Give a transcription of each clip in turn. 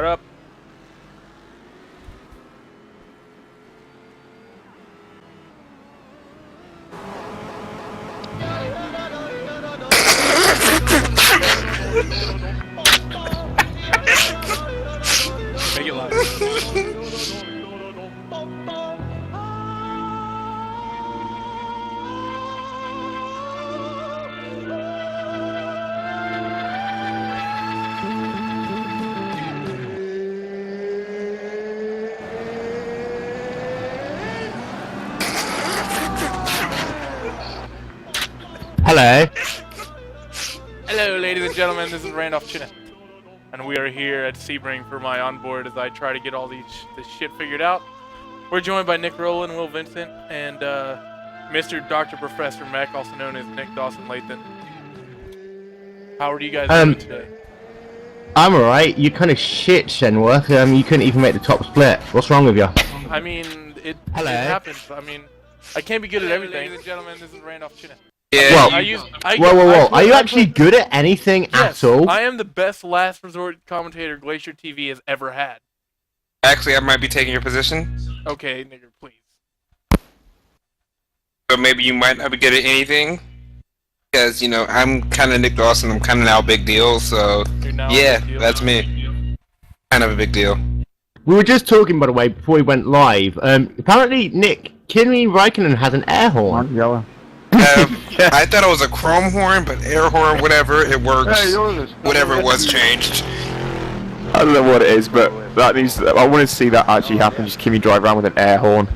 What up? Make it live. Hello. Hello, ladies and gentlemen. This is Randolph, Chenowth, and we are here at Sebring for my onboard as I try to get all this shit figured out. We're joined by Nick Rowland, Will Vincent, and Mr. Dr. Professor Mech, also known as Nick Dawson-Lathan. How are you guys doing today? I'm alright. You kind of shit, Chenowth. You couldn't even make the top split. What's wrong with you? I mean, it happens. I mean, I can't be good at everything. Ladies and gentlemen, this is Randolph, Chenowth. Yeah. Whoa. Are you actually good at anything at all? I am the best last resort commentator GlacierTV has ever had. Actually, I might be taking your position. Okay, nigger, please. So maybe you might not be good at anything. Because, you know, I'm kind of Nick Dawson, I'm kind of now a big deal, so... Yeah, that's me. Kind of a big deal. We were just talking, by the way, before we went live. Apparently, Nick, Kimi Räikkönen has an air horn. Yellow. I thought it was a chrome horn, but air horn, whatever, it works. Whatever it was changed. I don't know what it is, but that needs. I want to see that actually happen. Just Kimi drive around with an air horn,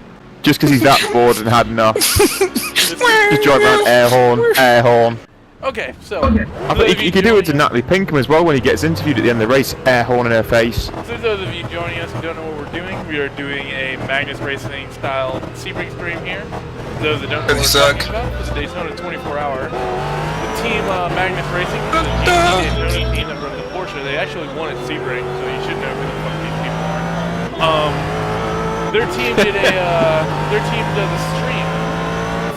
just because he's that bored and had enough. Just drive around air horn. Okay, so I think you could do it to Natalie Pinkham as well when he gets interviewed at the end of the race. Air horn in her face. So for those of you joining us who don't know what we're doing, we are doing a Magnus Racing style Sebring stream here. For those that don't know what we're talking about, it's a Daytona 24-hour. The team Magnus Racing, the team that runs the Porsche, they actually won at Sebring, so you should know who the fuck these people are. Their team did a stream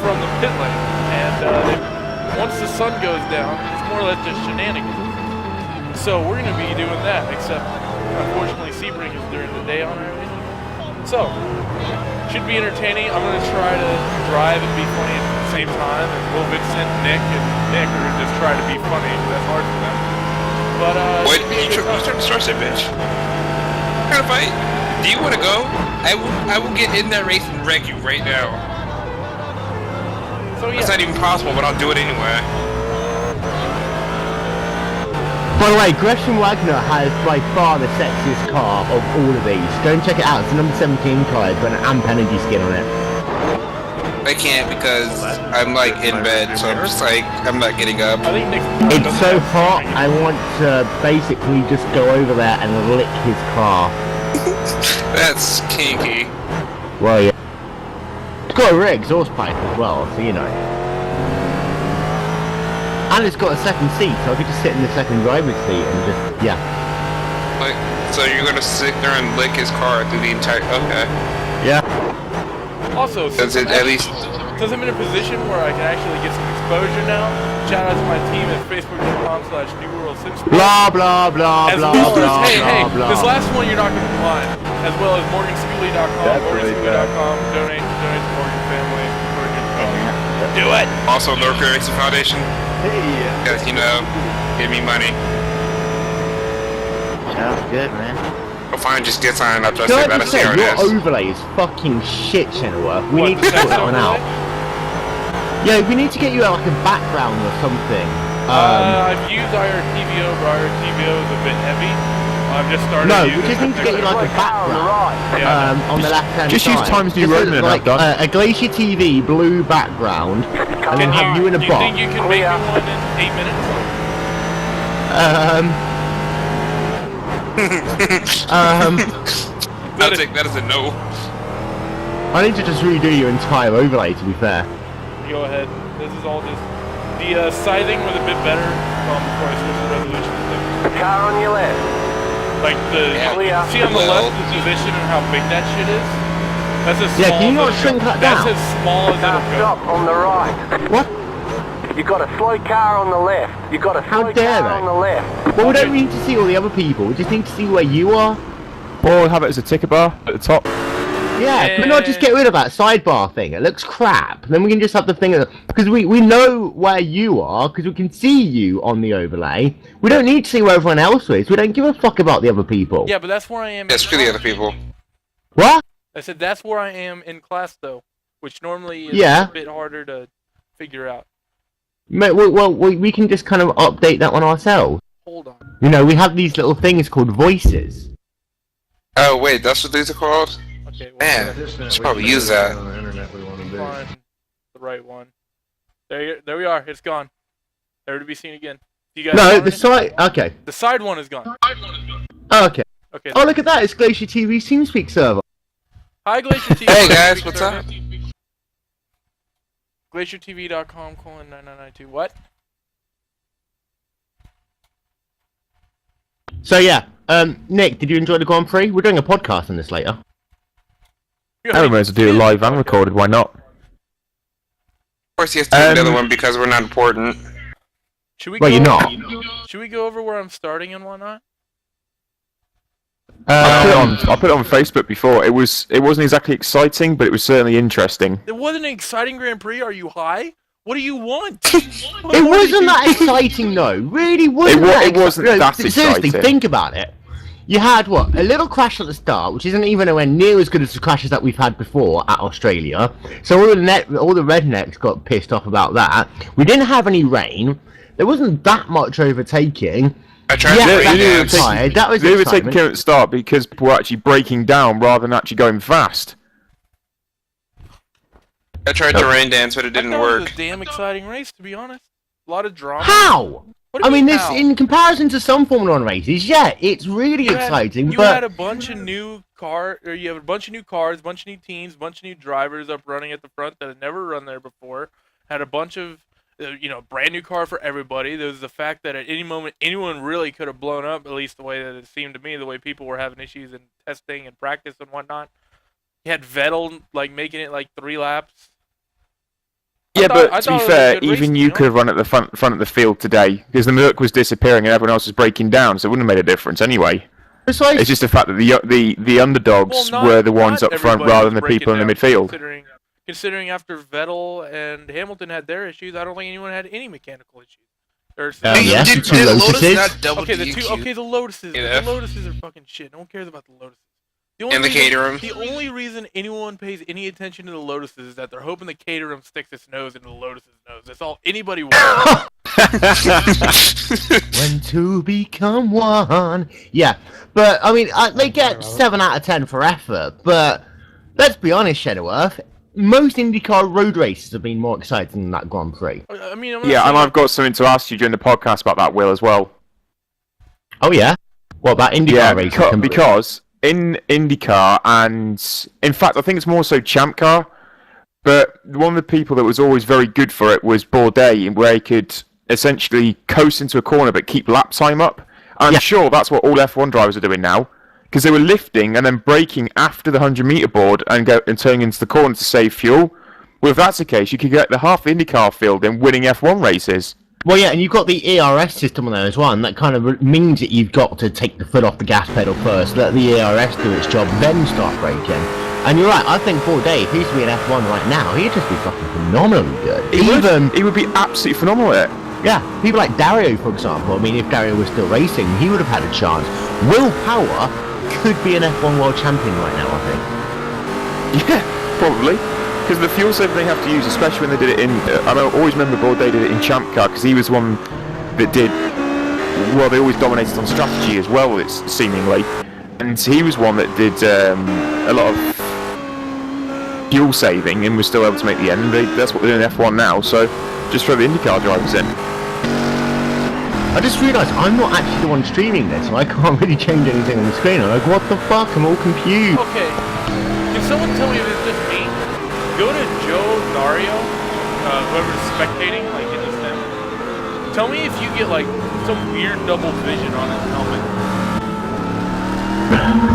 from the pit lane, and once the sun goes down, it's more or less just shenanigans. So we're going to be doing that, except unfortunately Sebring is during the day on our end. So, should be entertaining. I'm going to try to drive and be funny at the same time, and Will Vincent, Nick, and Nick are going to just try to be funny, because that's hard for them. But, wait, you trying to start that bitch? What kind of fight? Do you want to go? I will get in that race and wreck you right now. So, yeah. It's not even possible, but I'll do it anyway. By the way, Gresham Wagner has by far the sexiest car of all of these. Go and check it out. It's a number 17 car. It's got an AMP energy skin on it. I can't because I'm like in bed, so I'm just like, I'm not getting up. It's so hot, I want to basically just go over there and lick his car. That's kinky. Well, yeah. It's got a rear exhaust pipe as well, so you know. And it's got a second seat, so I could just sit in the second driver's seat and just, yeah. Like, so you're gonna sit there and lick his car through the entire, okay. Yeah. Also, since I'm in a position where I can actually get some exposure now, shout out to my team at facebook.com/New World Sims. Blah, blah, blah, blah, blah, hey, blah. This last one you're not going to find, as well as MorganSpeedley.com, MorganSpeedley.com, donate to Morgan family. Do it! Also, Lurker Racing Foundation. Hey. Because, you know, give me money. Sounds good, man. Well, fine, just get signed up. Can I just say, your overlay is fucking shit, Chenowth. We need to sort that one out. Yeah, we need to get you like a background or something. I've used IRTVO, but IRTVO is a bit heavy. I've just started using we just need to get you like a background on the left-hand side. Just use Times New Roman and like a GlacierTV blue background, and then have you in a box. You think you can make me one in 8 minutes? I'll take that as a no. I need to just redo your entire overlay, to be fair. Go ahead. This is all just... The sizing was a bit better before I switched the resolution and stuff. Car on your left. Like see on the left the position and how big that shit is? That's as small can you not shrink that down? That's as small as it'll go. Stop on the right. What? You've got a slow car on the left. You've got a slow car on the left. Well, we don't need to see all the other people. We just need to see where you are. Or have it as a ticker bar at the top. Yeah, can we not just get rid of that sidebar thing? It looks crap. Then we can just have the thing, because we know where you are, because we can see you on the overlay. We don't need to see where everyone else is. We don't give a fuck about the other people. Yeah, but that's where I am. Yes, for the other people. What? I said that's where I am in class, though, which normally is a bit harder to figure out. Well, we can just kind of update that one ourselves. Hold on. You know, we have these little things called voices. Oh, wait, that's what these are called? Okay, well, man, should probably use that. Find the right one. There we are. It's gone. Never to be seen again. You guys no, the side. Okay. The side one is gone. Oh, okay. Okay. Oh, look at that! It's GlacierTV's TeamSpeak server. Hi, GlacierTV. Hey guys, what's up? GlacierTV.com:9992. What? So yeah, Nick, did you enjoy the Grand Prix? We're doing a podcast on this later. I might as well do it live and recorded, why not? Of course, he has to do another one because we're not important. Should we well, you're not. Should we go over where I'm starting and whatnot? I put it on Facebook before. It wasn't exactly exciting, but it was certainly interesting. It wasn't an exciting Grand Prix. Are you high? What do you want? It wasn't that exciting, though. Really wasn't. It wasn't that exciting. Seriously, think about it. You had what? A little crash at the start, which isn't even anywhere near as good as the crashes that we've had before at Australia. So all the rednecks got pissed off about that. We didn't have any rain. There wasn't that much overtaking. I tried to they were taking care at the start because people were actually breaking down rather than actually going fast. I tried to rain dance, but it didn't work. It was a damn exciting race, to be honest. A lot of drama. How? What do you I mean, mean this how? in comparison to some Formula 1 races, yeah, it's really exciting. You but had a bunch of new cars, a bunch of new teams, a bunch of new drivers up running at the front that had never run there before. Had a bunch of, brand new car for everybody. There was the fact that at any moment anyone really could have blown up, at least the way that it seemed to me, the way people were having issues in testing and practice and whatnot. You had Vettel making it 3 laps. Yeah, but to be fair, even you could have run at the front of the field today because the Merc was disappearing and everyone else was breaking down, so it wouldn't have made a difference anyway. It's just the fact that the underdogs were the ones up front rather than the people in the midfield. Considering after Vettel and Hamilton had their issues, I don't think anyone had any mechanical issues. Yeah, did Lotus not double the Lotuses. The Lotuses are fucking shit. No one cares about the Lotuses. And the Caterham. The only reason anyone pays any attention to the Lotuses is that they're hoping the Caterham sticks its nose into the Lotus's nose. That's all anybody wants. When two become one. Yeah, but I mean, they get 7 out of 10 for effort. But let's be honest, Chenowth. Most IndyCar road races have been more exciting than that Grand Prix. I mean, yeah, and I've got something to ask you during the podcast about that, Will, as well. Oh yeah? What about IndyCar races? Because in IndyCar, and in fact, I think it's more so Champ Car, but one of the people that was always very good for it was Bourdais, where he could essentially coast into a corner but keep lap time up. I'm sure that's what all F1 drivers are doing now, because they were lifting and then braking after the 100-meter board and turning into the corner to save fuel. Well, if that's the case, you could get the half IndyCar field in winning F1 races. Well, yeah, and you've got the ERS system on there as well, and that kind of means that you've got to take the foot off the gas pedal first, let the ERS do its job, then start braking. And you're right, I think Bourdais, if he used to be in F1 right now, he'd just be fucking phenomenally good. He would be absolutely phenomenal at it. Yeah, people like Dario, for example. I mean, if Dario was still racing, he would have had a chance. Will Power could be an F1 world champion right now, I think. Yeah, probably. Because the fuel saving they have to use, especially when they did it in... I always remember Bourdais did it in Champ Car, because he was one that did... Well, they always dominated on strategy as well, it's seemingly. And he was one that did a lot of fuel saving and was still able to make the end. And that's what they're doing in F1 now, so just throw the IndyCar drivers in. I just realised I'm not actually the one streaming this, so I can't really change anything on the screen. I'm like, what the fuck? I'm all confused. Okay, can someone tell me if it's just me? Go to Joe Dario, whoever's spectating, in the sim. Tell me if you get, some weird double vision on his helmet.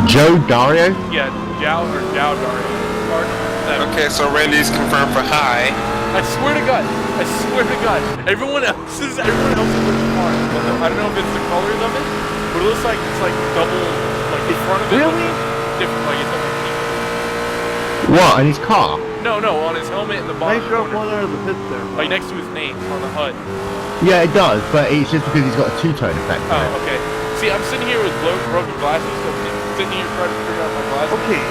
Joe Dario? Yeah, Joe Dario. Okay, so Randy's confirmed for high. I swear to God. Everyone else looks smart. But I don't know if it's the colors of it, but it looks like it's like double, like the front of it looks different, like it's something pink. What, in his car? No, on his helmet and the bottom. Nice drop one out of the pits there. Like next to his name on the HUD. Yeah, it does, but it's just because he's got a two-tone effect. Oh, okay. See, I'm sitting here with broken glasses, so I'm sitting here trying to figure out my glasses. Okay,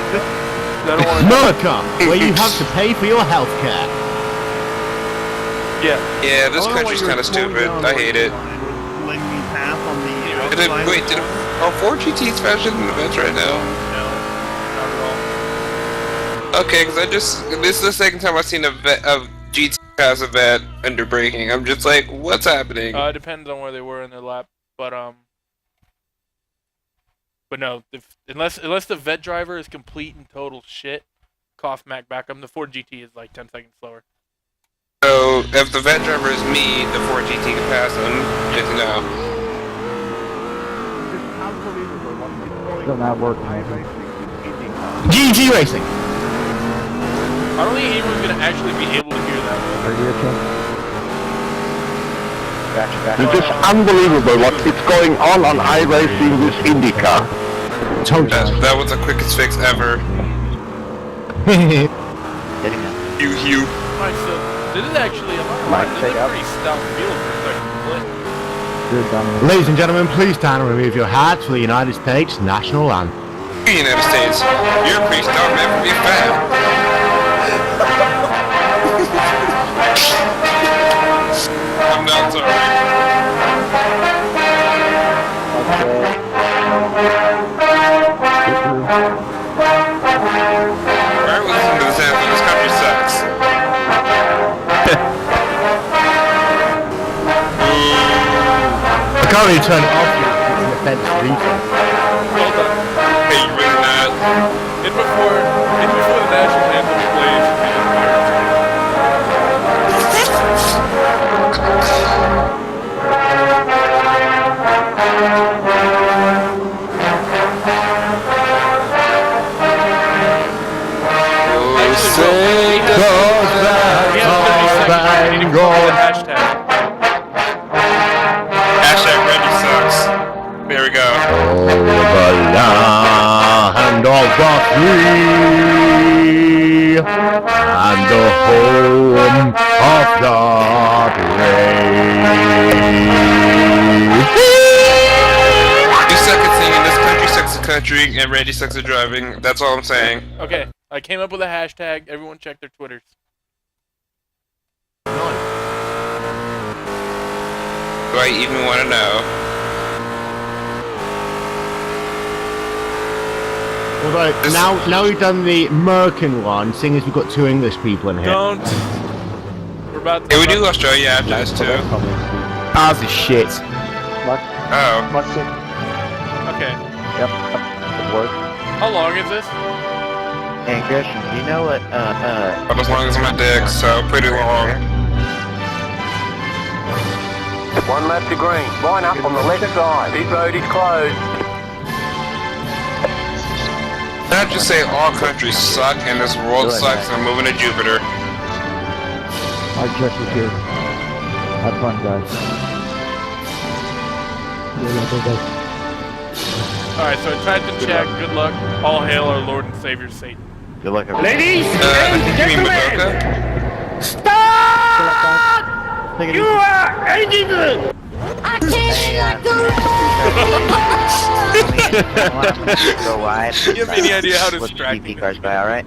America, where you have to pay for your health care. Yeah. Yeah, this country's kind of stupid. I hate it. Letting me pass on the Wait, are 4 GTs faster than the vets right now? No, not at all. Okay, because this is the second time I've seen a GT pass a vet under braking. I'm just like, what's happening? It depends on where they were in their lap, but no, unless the vet driver is complete and total shit, cough Mac back. The Ford GT is like 10 seconds slower. So, if the vet driver is me, the 4 GT can pass him. Good to know. Still not working. GG Racing. I don't think anyone's gonna actually be able to hear that. It's just unbelievable what is going on iRacing with IndyCar. That was the quickest fix ever. You. Alright, so this is actually a pretty stout field for a second split. Ladies and gentlemen, please stand and remove your hats for the United States national anthem. United States, you're a pretty stout man for being fat. I'm not sorry. Alright, we'll listen to this anthem. This country sucks. I can't really turn it off yet. It's an offense reason. Well done. Hey, you really not? And before the national anthem plays, Hashtag Reggie sucks. There we go. Oh, the land of the free and the home of the brave. You suck at singing, this country sucks at country, and Randy sucks at driving. That's all I'm saying. okay, I came up with a hashtag. Everyone check their Twitters. Do I even want to know? Although, now we've done the American one, seeing as we've got 2 English people in here. Don't. We're about to. Yeah, we do Australia after this too. Ours is shit. Oh. Okay. Yep. Work. How long is this? Hey Christian, do you know what About as long as my dick, so pretty long. One lap to green. Line up on the left side. Pit road is closed. Can I just say all countries suck and this world sucks and I'm moving to Jupiter? I'll check with you. Have fun, guys. Alright, so I typed in chat. Good luck. All hail our Lord and Savior Satan. Good luck, everybody. Ladies I think you mean Madoka? stop! You are evil! I can't Go wide. Do you have any idea how distracting cars by, alright?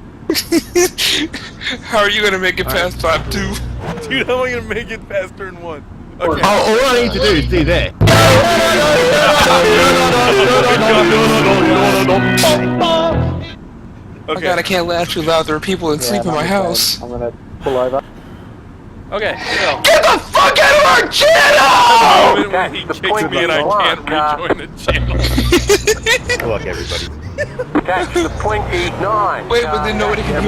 How are you gonna make it past top 2? Dude, how am I gonna make it past turn 1? Okay. Oh, all I need to do is do this. Oh god, I can't laugh too loud. There are people asleep in my house. I'm gonna pull over. Okay, so. Get the fuck out of our channel! The moment when he kicks me and I can't rejoin the channel. Good luck, everybody. Catch the 29. Wait, but then nobody can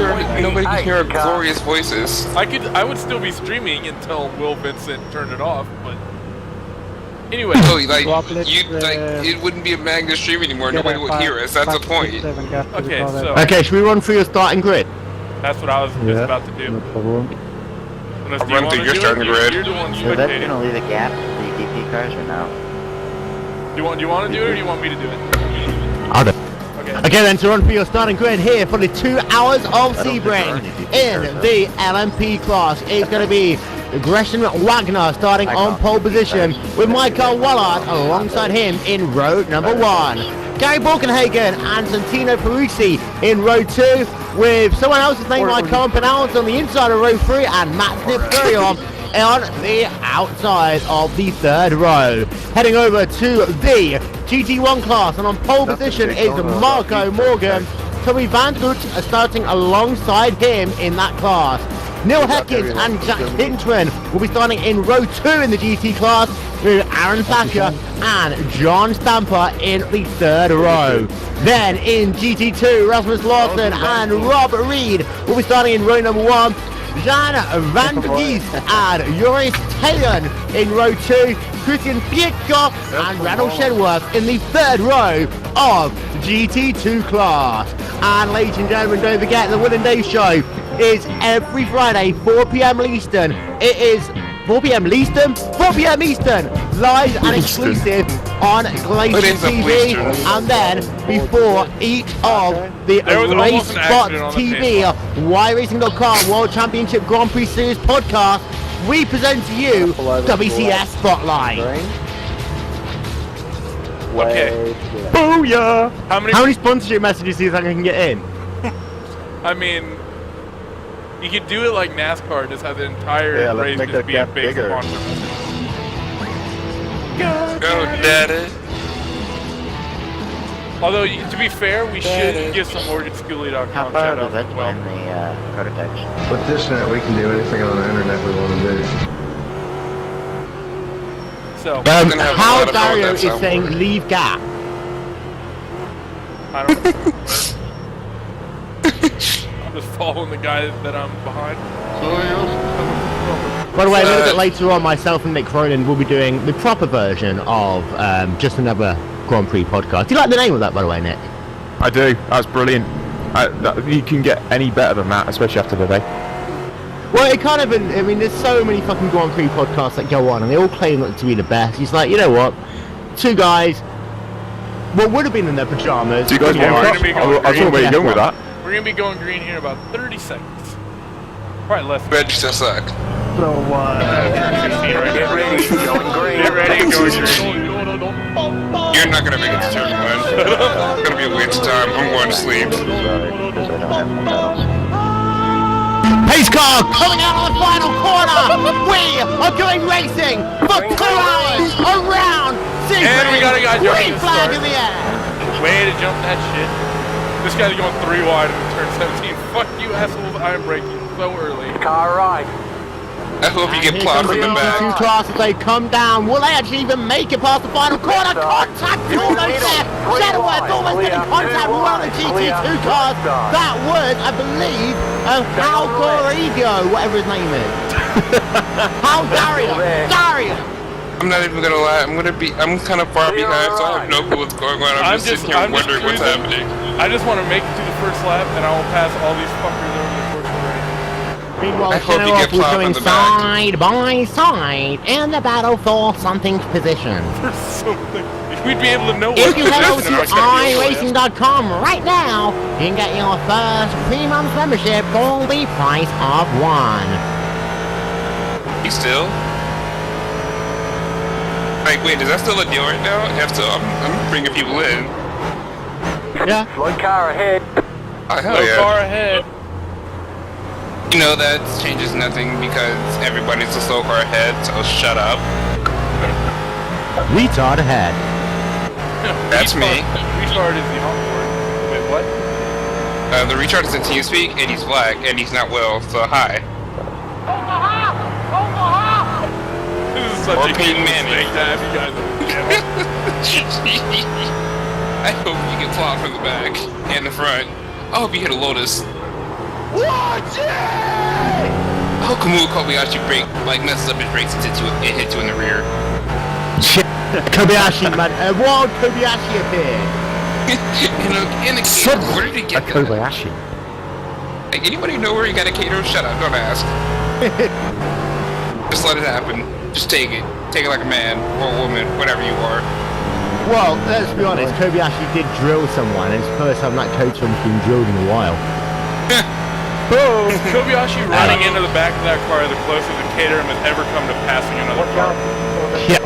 hear our glorious voices. I would still be streaming until Will Vincent turned it off, but anyway. Oh, like it wouldn't be a Magnus stream anymore. Nobody would hear us. That's the point. Okay, so Okay, should we run through your starting grid? that's what I was just about to do. No problem. And Unless I'll run through your starting grid. You're the one Is that spectating. gonna leave a gap for the DP cars or no? Do you want to do it or do you want me to do it? I'll do. Okay. Okay then, to run for your starting grid here for the 2 hours of Sebring in the LMP class. It's going to be Gresham Wagner starting on pole position with Michael Wallard alongside him in row number 1. Gary Borkenhagen and Santino Ferrucci in row 2 with someone else's name I can't pronounce on the inside of row 3 and Matt Nipfurion on the outside of the 3rd row. Heading over to the GT1 class, and on pole position is Marco Morgan. Tommy Van Goot starting alongside him in that class. Neil Heckins and Jack Hintman will be starting in row 2 in the GT class with Aaron Thatcher and John Stamper in the 3rd row. Then in GT2, Rasmus Larsen and Rob Reed will be starting in row number 1. Jan Van der Geest and Joris Taylor in row 2, Christian Pietko and Randolph Chenowth in the 3rd row of GT2 class. And ladies and gentlemen, don't forget the Will and Dave show is every Friday, 4 p.m. Eastern. It is 4 p.m. Eastern, 4 p.m. Eastern, live and exclusive on GlacierTV, and then before each of the Race Spot TV, YRacing.com World Championship Grand Prix Series podcast, we present to you WCS Spotlight. Okay. Booyah! How many sponsorship messages do you think I can get in? I mean, you could do it like NASCAR, just have the entire race just be a big sponsor message. Go, Daddy. Although, to be fair, we should give some OriginSchoolie.com How far shout does out that as go well. in the prototypes? With this net, we can do anything on the internet we want to do. So, How Dario is saying leave gap. I don't know. I'm just following the guy that I'm behind. By the way, a little bit later on, myself and Nick Cronin will be doing the proper version of Just Another Grand Prix podcast. Do you like the name of that, by the way, Nick? I do. That's brilliant. You can get any better than that, especially after today. Well, it kind of, I mean, there's so many fucking Grand Prix podcasts that go on, and they all claim to be the best. It's like, you know what? 2 guys, what would have been in their pajamas. 2 guys, Yeah, one we're cup. gonna be I going was wondering where you're going with that. We're going to be going green here in about 30 seconds. Probably less. Bet you still suck. So what? 16 right Get now. ready, going green. Get ready, go green. You're not gonna make it to turn 1. It's gonna be a waste of time. I'm going to sleep. Because I don't have my pedals. Pace car coming out of the final corner. We are going racing for 2 hours around Sebring. And we got a guy jumping Green the flag start. in the air. Way to jump that shit. This guy's going 3 wide in turn 17. Fuck you, assholes. I'm braking so early. Car right. I hope you And get here plowed comes from the the back. GT2 class as they come down. Will they actually even make it past the final corner? Contact almost there. Chenowth almost getting contact with one of the GT2 cars. That was, I believe, Hal Corrigo, whatever his name is. Hal Dario. I'm not even gonna lie. I'm kind of far behind, so I have no clue what's going on. I'm just sitting here wondering what's happening. I just want to make it to the first lap, and I will pass all these fuckers over the course of the race. Meanwhile, I hope you get Chenowth was plowed going from the back. side by side in the battle for something's position. For something. We'd be able to know what If you head over to position I was gonna be able iRacing.com right now, you can get your first 3 months membership for the price of 1. You still? Like, wait, is that still a deal right now? I have to. I'm bringing people in. Yeah. Slow car ahead. Oh, hell So yeah. far ahead. You know, that changes nothing because everybody's a slow car ahead, so shut up. Retard ahead. That's me. Retard is the Onboard. Wait, what? The retard is in TeamSpeak, and he's black, and he's not Will, so hi. This is such Or a Peyton good Manning. mistake to have you guys on the channel. I hope you get plowed from the back and the front. I hope you hit a Lotus. Watch it! I hope Kamui Kobayashi messes up his brakes and hits you in the rear. Kobayashi, man. Wild Kobayashi appeared. in a Cato, where did he get that? Kobayashi. Like, anybody know where he got a Cato? Shut up, don't ask. Just let it happen. Just take it. Take it like a man or a woman, whatever you are. Well, let's be honest, Kobayashi did drill someone. It's the first time that coachroom's been drilled in a while. Oh, Kobayashi running into the back of that car the closest that Caterham has ever come to passing another car. Yeah.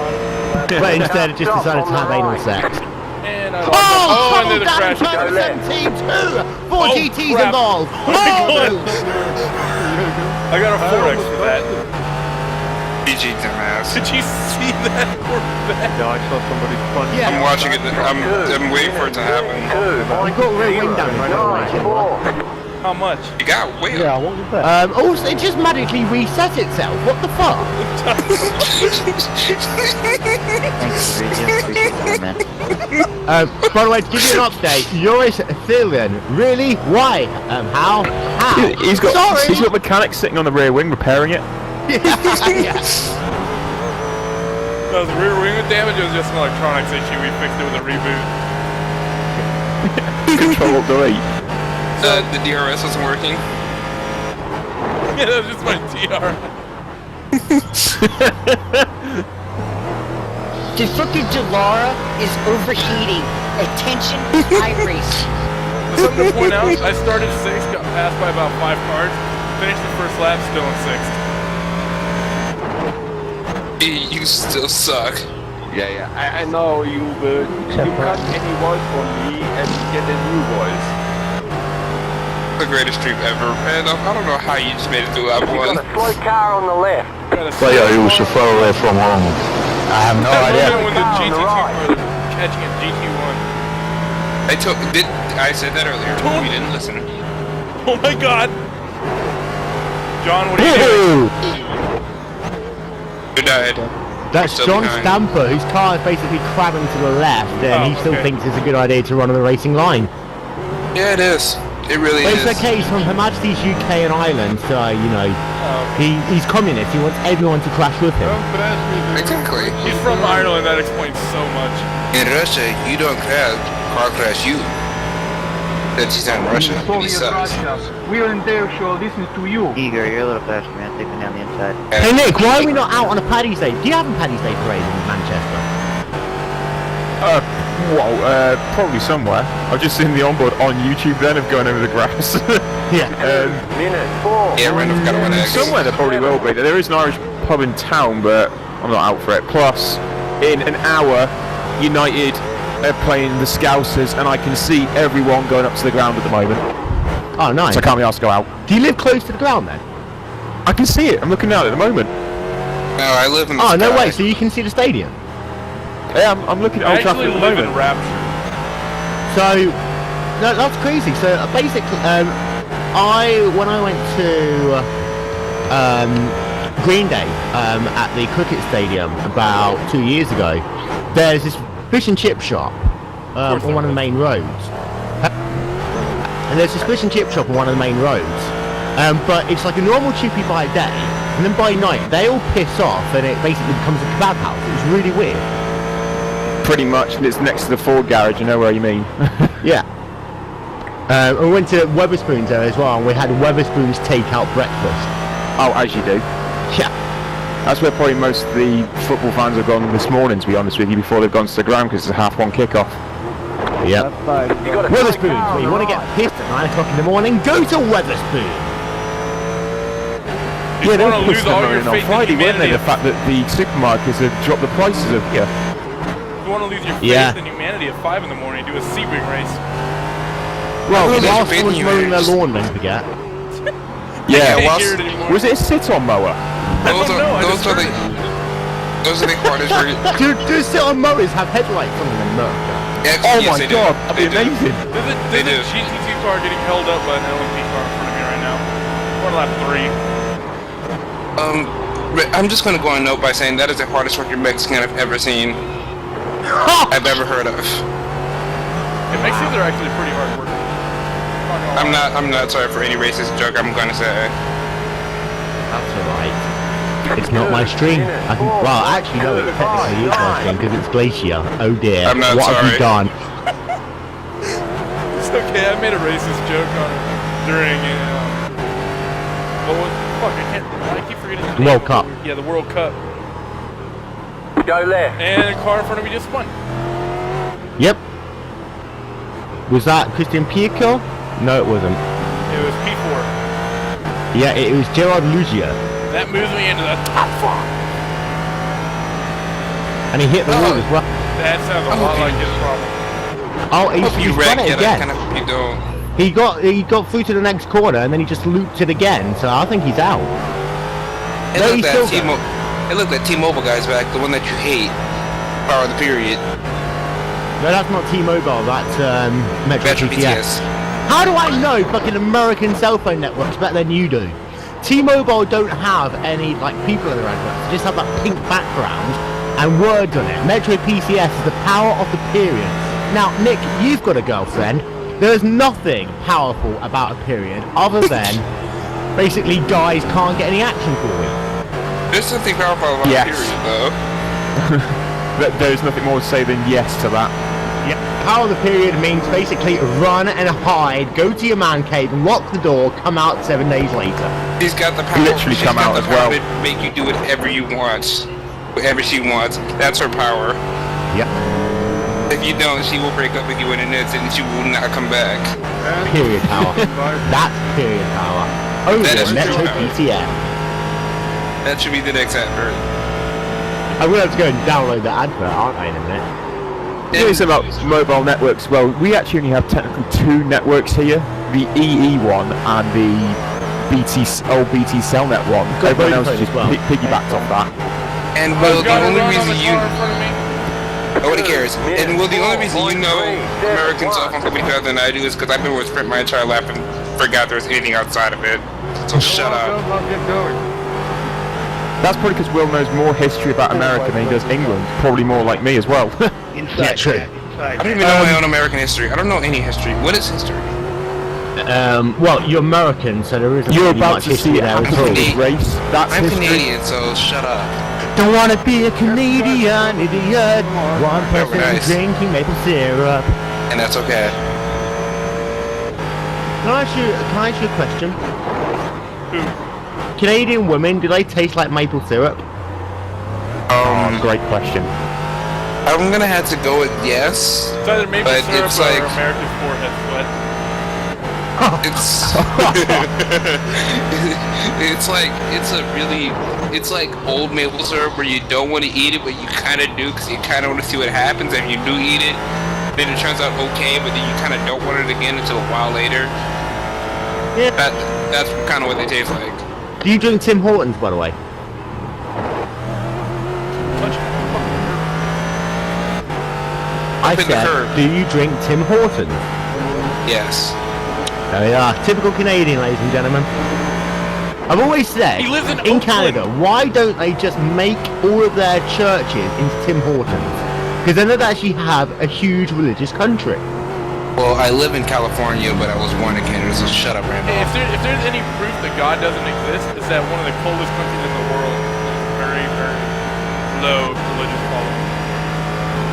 But instead it just decided to have anal sex. And Oh, into the crash. 17 2! 4 GTs crap. involved! I got a 4X for that. GG dumbass. Did you see that? Yeah, I saw somebody punch. Yeah. I'm watching it. I'm waiting for it to happen. You've got rear wing damage, by the way. How much? You got way Yeah, what was that? Also, it just magically reset itself. What the fuck? By the way, to give you an update, Yoris Thillian. Really? Why? How? He's got mechanics sitting on the rear wing repairing it. That was rear wing with damage. It was just an electronics issue. We fixed it with a reboot. Control delete. The DRS wasn't working. Yeah, that was just my DR. The fucking Delara is overheating. Attention, iRace. Something to point out, I started 6th, got passed by about 5 cars, finished the first lap, still in 6th. You still suck. Yeah, I know you, but you got any voice for me and get a new voice. The greatest stream ever. And I don't know how you just made it through lap You 1. got a slow car on the left. Why are you so far away from home? I have no That idea. moment when the Car on GT2 the right. car was catching a GT1. I said that earlier. You didn't listen. Oh my god! John, what are you doing? You died. That's Still John behind. Stamper, whose car is basically crabbing to the left, and he still okay. thinks it's a good idea to run on the racing line. Yeah, it is. It really But is. it's okay, he's from Her Majesty's UK and Ireland, so, you know, he's communist, he wants everyone to crash with him. Exactly. He's from Ireland, that explains so much. In Russia, you don't crash. Car crash you. That he's not in Russia. And he sucks. We are in there, so listen to you. Igor, you're a little faster, man. Take me down the inside. Hey Nick, why are we not out on a Paddy's Day? Do you have a Paddy's Day parade in Manchester? Probably somewhere. I've just seen the onboard on YouTube then of going over the grass. Yeah. Minute 4. Yeah, Randolph got one X. Somewhere there probably will be. There is an Irish pub in town, but I'm not out for it. Plus, in an hour, United are playing the Scousers, and I can see everyone going up to the ground at the moment. Oh, nice. So I can't be asked to go out. Do you live close to the ground then? I can see it. I'm looking out at the moment. No, I live in the Oh, sky. no way, so you can see the stadium? Yeah, I'm looking at I Old Trafford actually at the live in moment. Rapture. So, no, that's crazy. So, basically, when I went to Green Day at the cricket stadium about 2 years ago, there's this fish and chip shop on one of the main roads. And there's this fish and chip shop on one of the main roads. But it's like a normal chippy by day, and then by night they all piss off and it basically becomes a kebab house. It's really weird. Pretty much, and it's next to the Ford garage. I know where you mean. Yeah. We went to Weatherspoons there as well, and we had Weatherspoons takeout breakfast. Oh, as you do. Yeah. That's where probably most of the football fans have gone this morning, to be honest with you, before they've gone to the ground, because it's a 1:30 kickoff. Yep. You got a slow Weatherspoons, car where on you the want to get right. pissed at 9 o'clock in the morning, go to Weatherspoons. You Yeah, they want were to lose pushing all them your in on faith in Friday, weren't they? humanity. The fact that the supermarkets have dropped the prices of You want to lose your faith Yeah. in humanity at 5 in the morning, do a Sebring race. Well, Well, while there's someone's been mowing their years. lawn, don't forget. Yeah, can't whilst- hear it anymore. was it a sit-on mower? Those don't know, I just are heard the those are the hardest. Do sit-on mowers have headlights on them in America? Oh my god, that'd be amazing. There's a GT2 car getting held up by an LMP car in front of me right now. We're on lap 3. I'm just gonna go on note by saying that is the hardest working Mexican I've ever seen. I've ever heard of. Yeah, Mexicans are actually pretty hard working. I'm not sorry for any racist joke I'm gonna say. That's alright. It's not my stream. I can, well, actually, no, it technically is my stream because it's Glacier. Oh dear. I'm not what have you sorry. done? It's okay, I made a racist joke on it during Fuck, I keep forgetting the World name. Cup. Yeah, the World Cup. Go left. And the car in front of me just won. Yep. Was that Christian Pico? No, it wasn't. It was P4. Yeah, it was Gerard Lugia. That moves me into the top 5. And he hit the wall as well. That sounds a lot like his problem. Oh, I hope you he's wreck done it it. I again. kind of hope you don't. He got through to the next corner and then he just looped it again. So I think he's out. Hey, No, look, he's that still Hey, look, that T-Mobile guy's back. The one that you hate. Power of the period. No, that's not T-Mobile. That's Metro Metro PCS. BTS. How do I know fucking American cell phone networks better than you do? T-Mobile don't have any like people in their adverts. They just have that pink background and words on it. Metro PCS is the power of the period. Now, Nick, you've got a girlfriend. There's nothing powerful about a period other than basically guys can't get any action for it. There's something powerful about Yes. period, though. There's nothing more to say than yes to that. Yep. Power of the period means basically run and hide, go to your man cave and lock the door, come out 7 days later. She's got the power. Literally she's come got out the as well. power to make you do whatever you want, whatever she wants. That's her power. Yep. If you don't, she will break up with you in an instant and she will not come back. Period power. That's period power. Over That is Metro true power. PCS. That should be the next advert. I'm gonna have to go and download that advert, aren't I, in a minute? Here's about mobile networks. Well, we actually only have technically 2 networks here: the EE one and the BT Cellnet one. Got Everyone else Vodafone just as well. piggybacked off that. And will the only reason you me. nobody cares. And will the only reason you know American cell phone company better than I do is because I've been with Sprint my entire life and forgot there was anything outside of it. So shut up. That's probably because Will knows more history about America than he does England. Probably more like me as well. Yeah, true. I don't even know my own American history. I don't know any history. What is history? Well, you're American, so there isn't You're really about much to history see there it at all. Canadian race. That's I'm history. Canadian, so shut up. Don't wanna be a Canadian idiot. One person nice. drinking maple syrup. And that's okay. Can I ask you a question? Canadian women, do they taste like maple syrup? Great question. I'm gonna have to go with yes. It's either maple But syrup it's or like- American forehead sweat. It's it's like old maple syrup where you don't want to eat it, but you kind of do because you kind of want to see what happens. If you do eat it, then it turns out okay, but then you kind of don't want it again until a while later. Yeah. That's kind of what they taste like. Do you drink Tim Hortons, by the way? I Up in the said, curb. do you drink Tim Hortons? Yes. There we are. Typical Canadian, ladies and gentlemen. I've always said, He lives in Canada, why don't they just make all of their churches into Tim Hortons? Because then they'd actually have a huge religious country. Well, I live in California, but I was born in Canada, so shut up, Hey, Randolph. if there's any proof that God doesn't exist, it's that one of the coldest countries in the world is very, very low religious following.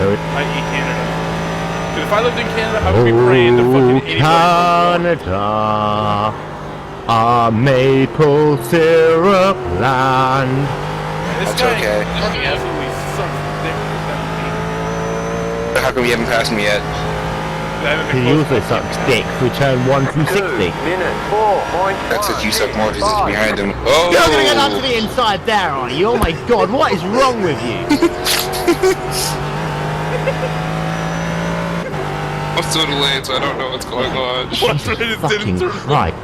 I.e. Canada. Because if I lived in Canada, I would be praying to fucking anybody. Canada, a maple syrup land. This That's guy okay. fucking absolutely sucks dick with that How come you haven't passed me yet? I haven't been He close also enough. sucks dick. Return 1 through 60. 2 minutes 4.1. That said, you suck more because it's behind him. Oh! You're gonna get up to the inside there, are you? Oh my god, what is wrong with you? I'm still delayed, so I don't know what's going on. Fucking Christ.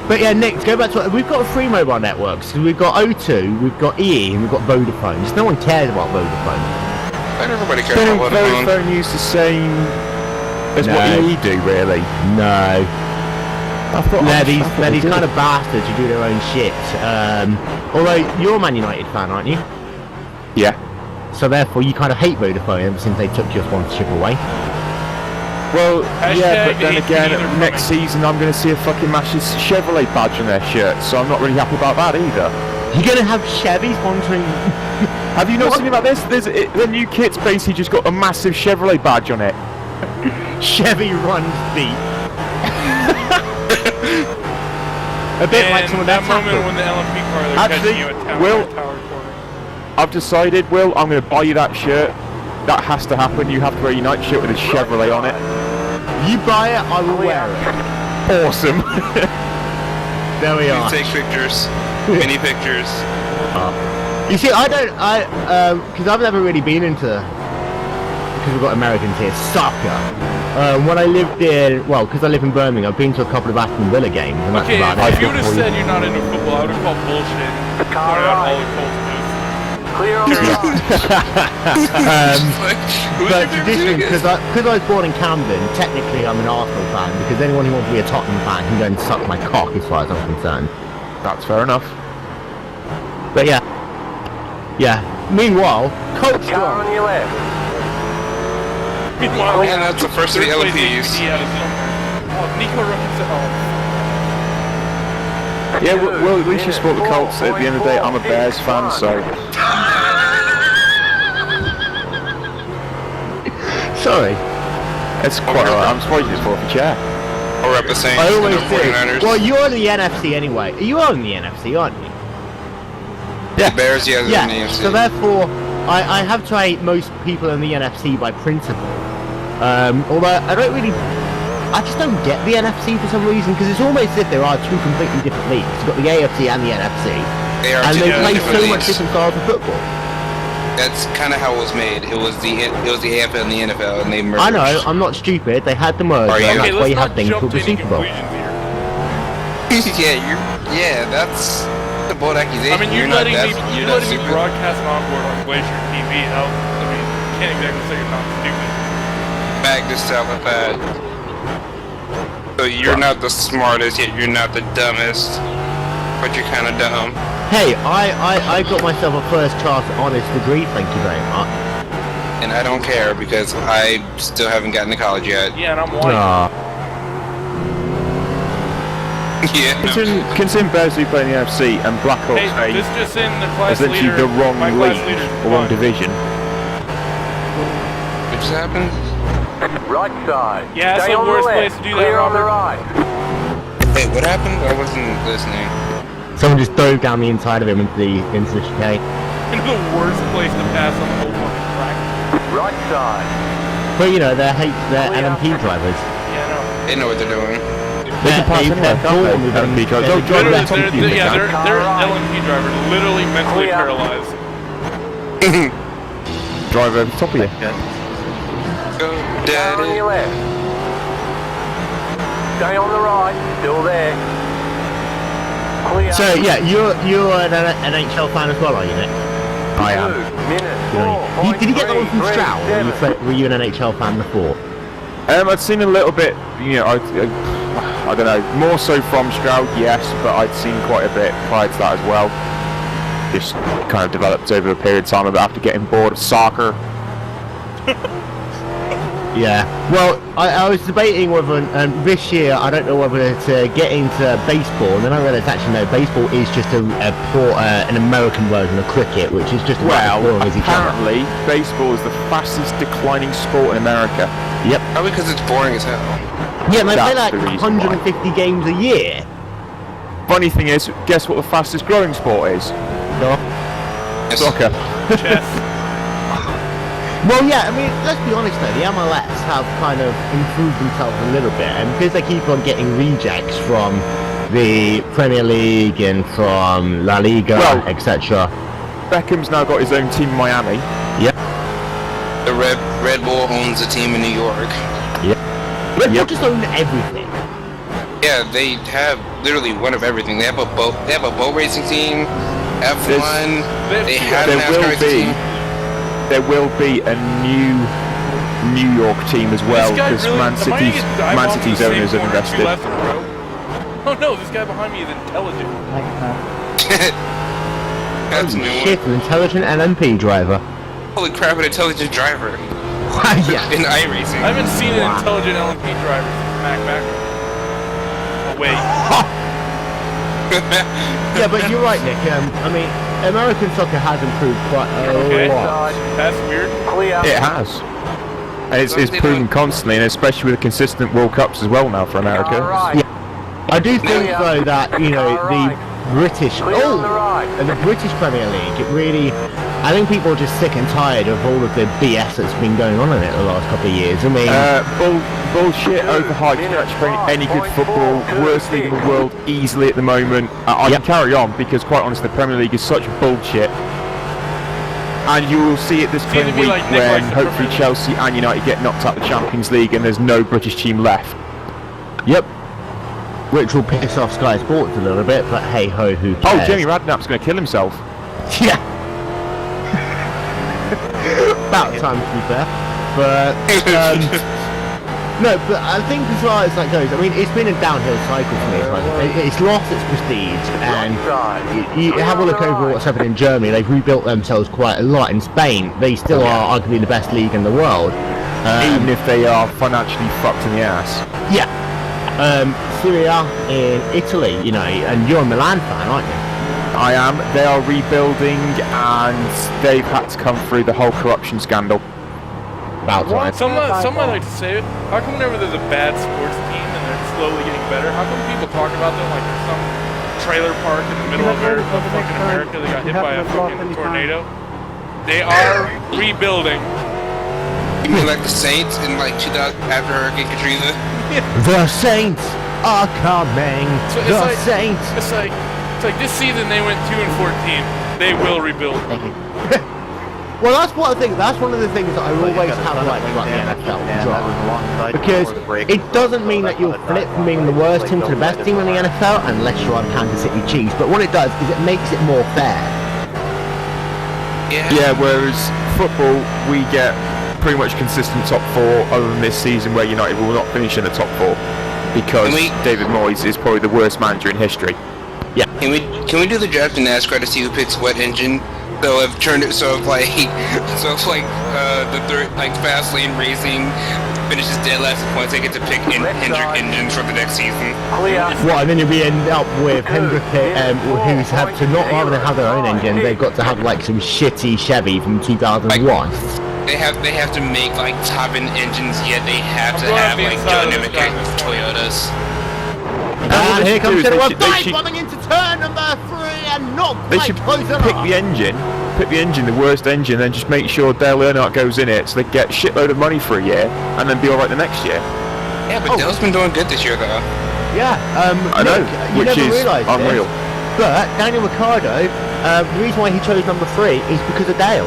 But yeah, Nick, to go back to what, we've got 3 mobile networks. So we've got O2, we've got EE, and we've got Vodafone. Just no one cares about Vodafone. And everybody cares Don't about Vodafone. Vodafone use the same as No. what EE do, really? No. I thought They're I these, thought they're they these did. kind of bastards who do their own shit. Although you're a Man United fan, aren't you? Yeah. So therefore you kind of hate Vodafone ever since they took your sponsorship away. Well, yeah, but Hashtag then hate again, either next coming. season I'm going to see a fucking massive Chevrolet badge on their shirt, so I'm not really happy about that either. You're gonna have Chevy sponsoring. Have you not seen about this? The new kit's basically just got a massive Chevrolet badge on it. Chevy runs deep. A bit and like some of that that moment when the LMP car, they're Actually, catching you at tower, Will- tower corner. I've decided, Will, I'm going to buy you that shirt. That has to happen. You have to wear your night shirt with a Chevrolet on it. You buy it, I will wear it. Awesome. There we are. Take pictures. Many pictures. You see, because I've never really been into, because we've got Americans here, soccer. When I lived in, because I live in Birmingham, I've been to a couple of Aston Villa games, and that's Okay, about it. if you would have said you're not into football, I would have called bullshit. Car Pointed out all right. the Colts moves. Clear on the right. But traditionally, because I was born in Camden, technically I'm an Arsenal fan, because anyone who wants to be a Tottenham fan can go and suck my cock as far as I'm concerned. That's fair enough. But yeah. Yeah. Meanwhile, Coach Car on your left. Meanwhile, Yeah, that's the first of the third place LPs. APD out of Zilmer. Oh, Nico represents. Yeah, well, at least you support the Colts. At the end of the day, I'm a Bears fan, so... Sorry. It's quite alright. I'm surprised you just bought the chair. I'll represent I always the 49ers. do. Well, you're in the NFC anyway. You are in the NFC, aren't you? The Bears, yeah, they're in the Yeah. AFC. So therefore, I have to hate most people in the NFC by principle. Although I just don't get the NFC for some reason, because it's almost as if there are two completely different leagues. You've got the AFC and the NFC, They are and two they play different so leagues. much different styles of football. That's kind of how it was made. It was the AFL and the NFL, and they merged. I know, I'm not stupid. They had the merger, Are you? and Okay, that's why let's you have not things jump called to the any Super Bowl. conclusions here. Yeah, that's a bold accusation. I mean, you're not letting that- me you're not broadcast an onboard on GlacierTV. I mean, can't exactly say you're not stupid. Magnus Telepath. So you're not the smartest, yet you're not the dumbest, but you're kind of dumb. Hey, I got myself a first class honours degree, thank you very much. And I don't care because I still haven't gotten to college yet. Yeah, and I'm white. Yeah. No. Considering Bears do play in the NFC and Blackhawks Hey, this just in the class essentially leader. the wrong my class league leader's or wrong fun. division. What just happened? Right side. Yeah, that's Stay the on worst the place left. to do that, Clear on the Robert. right. Hey, what happened? I wasn't listening. Someone just dove down the inside of him into the chicane. Into the worst place to pass on the whole fucking track. Right side. But you know, they're LMP drivers. Yeah, I know. They know what they're doing. They can pass anywhere, can't they? LMP drivers. They'll drive Literally, left on you. they're LMP drivers, literally mentally Clear. paralyzed. Drive over the top of you. Go, Car on daddy. your left. Stay on the right. Still there. Clear. So yeah, you're an NHL fan as well, are you, Nick? I am. 2 minutes. Did you get that one from 4.337. Stroud? Or were you an NHL fan before? I'd seen a little bit, you know, I don't know, more so from Stroud, yes, but I'd seen quite a bit prior to that as well. Just kind of developed over a period of time after getting bored of soccer. Yeah. Well, I was debating whether this year I don't know whether to get into baseball, and then I realised actually no, baseball is just an American version of cricket, which is just about as boring as each other. Apparently, baseball is the fastest declining sport in America. Yep. Probably because it's boring as hell. Yeah, and they play That's like the reason 150 games a year. Funny thing is, guess what the fastest growing sport is? No. Yes. Soccer. Chess. Well, yeah, I mean, let's be honest though, the MLS have kind of improved themselves a little bit, and because they keep on getting rejects from the Premier League and from La Liga, Well, etc. Beckham's now got his own team in Miami. Yep. The Red Bull owns a team in New York. Red Bull just own everything. Yeah, they have literally one of everything. They have a boat. They have a boat racing team. F1. They have an NASCAR racing team. There will be a new New York team as well, because Man City's owners have invested. Oh no, this guy behind me is intelligent. That's a new Shit, one. an intelligent LMP driver. Holy crap, an intelligent driver. Yeah. In iRacing. I haven't seen an intelligent LMP driver since Mac Back. Oh wait. Yeah, but you're right, Nick. I mean, American soccer has improved quite a lot. That's weird. Clear. It has. And it's proven constantly, and especially with the consistent World Cups as well now for America. All right. Yeah. I do think though that the British the British Premier League, it really, I think people are just sick and tired of all of the BS that's been going on in it the last couple of years. I mean, bullshit, overhyped, any good football, worst league in the world easily at the moment. I can carry on because quite honestly, the Premier League is such bullshit. And you will see it this coming week when hopefully Chelsea and United get knocked out of the Champions League and there's no British team left. Yep. Which will piss off Sky Sports a little bit, but hey ho, who cares? Oh, Jamie Radknapp's going to kill himself. Yeah. About time to be fair. But no, but I think as far as that goes, I mean, it's been a downhill cycle for me. It's lost its prestige, and you have a look over what's happened in Germany. They've rebuilt themselves quite a lot. In Spain, they still are arguably the best league in the world, even if they are financially fucked in the ass. Yeah. Syria in Italy, and you're a Milan fan, aren't you? I am. They are rebuilding, and they've had to come through the whole corruption scandal. Some might like to say it. How come whenever there's a bad sports team and they're slowly getting better, how come people talk about them like there's some trailer park in the middle of fucking America that got hit by a fucking tornado? They are rebuilding. You mean like the Saints in like 2000 after Hurricane Katrina? The Saints are coming. The Saints. It's like this season they went 2-14. They will rebuild. Thank you. Well, that's what I think. That's one of the things that I always have liked about the NFL job, because it doesn't mean that you'll flip from being the worst team to the best team in the NFL unless you are Kansas City Chiefs. But what it does is it makes it more fair. Yeah. Whereas football, we get pretty much consistent top four, other than this season where United will not finish in the top four because David Moyes is probably the worst manager in history. Yeah. Can we do the draft in NASCAR to see who picks what engine? So I've turned it the third fast lane racing finishes dead last at points. They get to pick Hendrick engines for the next season. What? And then you'll be end up with Hendrick, who's have to not rather than have their own engine, they've got to have like some shitty Chevy from 2001. They have to make like top-end engines, yet they have to have like dynamic Toyotas. And here comes Chenowth, bombing into turn number 3 and not They should pick the engine, the worst engine, then just make sure Dale Earnhardt goes in it so they get a shitload of money for a year and then be alright the next year. Yeah, but Dale's been doing good this year though. Yeah, I know, which is unreal. But Daniel Ricciardo, the reason why he chose number 3 is because of Dale.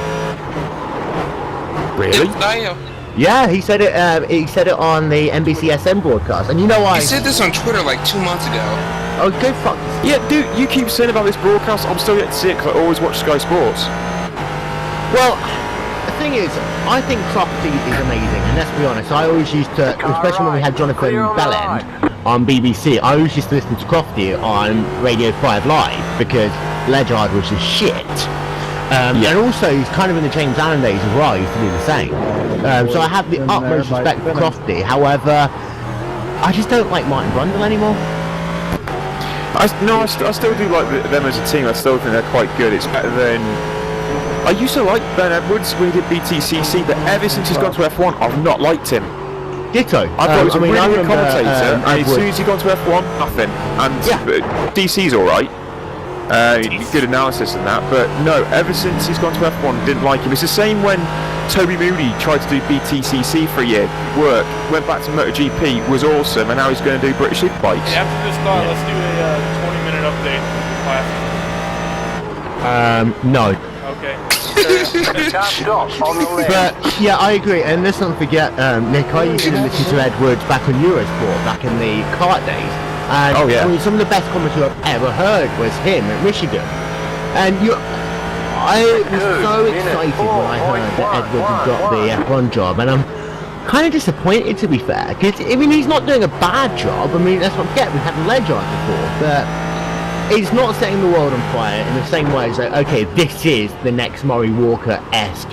Really? It's Dale. Yeah, he said it. He said it on the NBCSN broadcast, and you know why? He said this on Twitter like 2 months ago. Oh, go fuck. Yeah, dude, you keep saying about this broadcast. I'm still yet to see it because I always watch Sky Sports. Well, the thing is, I think Crofty is amazing, and let's be honest. I always used to, especially when we had Jonathan Bellend on BBC, I always used to listen to Crofty on Radio 5 Live because Ledyard was just shit. And also, he's kind of in the James Allen days as well. He used to do the same. So I have the utmost respect for Crofty. However, I just don't like Martin Brundle anymore. I still do like them as a team. I still think they're quite good. It's better than... I used to like Ben Edwards when he did BTCC, but ever since he's gone to F1, I've not liked him. Ditto. I thought he was a really good commentator, and as soon as he got to F1, nothing. And DC's alright. Good analysis and that, but no, ever since he's gone to F1, didn't like him. It's the same when Toby Moody tried to do BTCC for a year, went back to MotoGP, was awesome, and now he's going to do British Superbikes. Yeah, after this thought, let's do a 20-minute update class. No. Okay. But yeah, I agree, and let's not forget, Nick, I used to listen to Edwards back on Eurosport, back in the kart days. And I mean, some of the best commentary I've ever heard was him at Michigan. And I was so excited when I heard that Edwards had got the F1 job, and I'm kind of disappointed, to be fair, because I mean, he's not doing a bad job. I mean, let's not forget, we had Ledyard before, but it's not setting the world on fire in the same way as like, okay, this is the next Murray Walker-esque,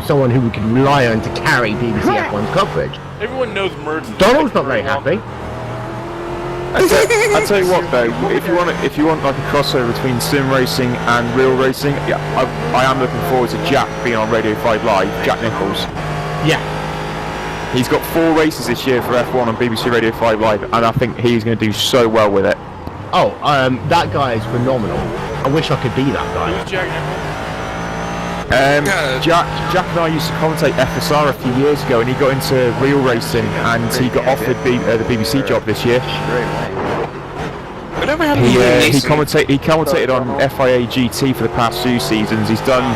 someone who we can rely on to carry BBC F1's coverage. Everyone knows Mertz. Donald's not very happy. I tell you what though, if you want like a crossover between sim racing and real racing, I am looking forward to Jack being on Radio 5 Live, Jack Nichols. Yeah. He's got 4 races this year for F1 on BBC Radio 5 Live, and I think he's going to do so well with it. Oh, that guy is phenomenal. I wish I could be that guy. Who's Jack Nicholson? Jack and I used to commentate FSR a few years ago, and he got into real racing, and he got offered the BBC job this year. He commentated on FIA GT for the past 2 seasons. He's done,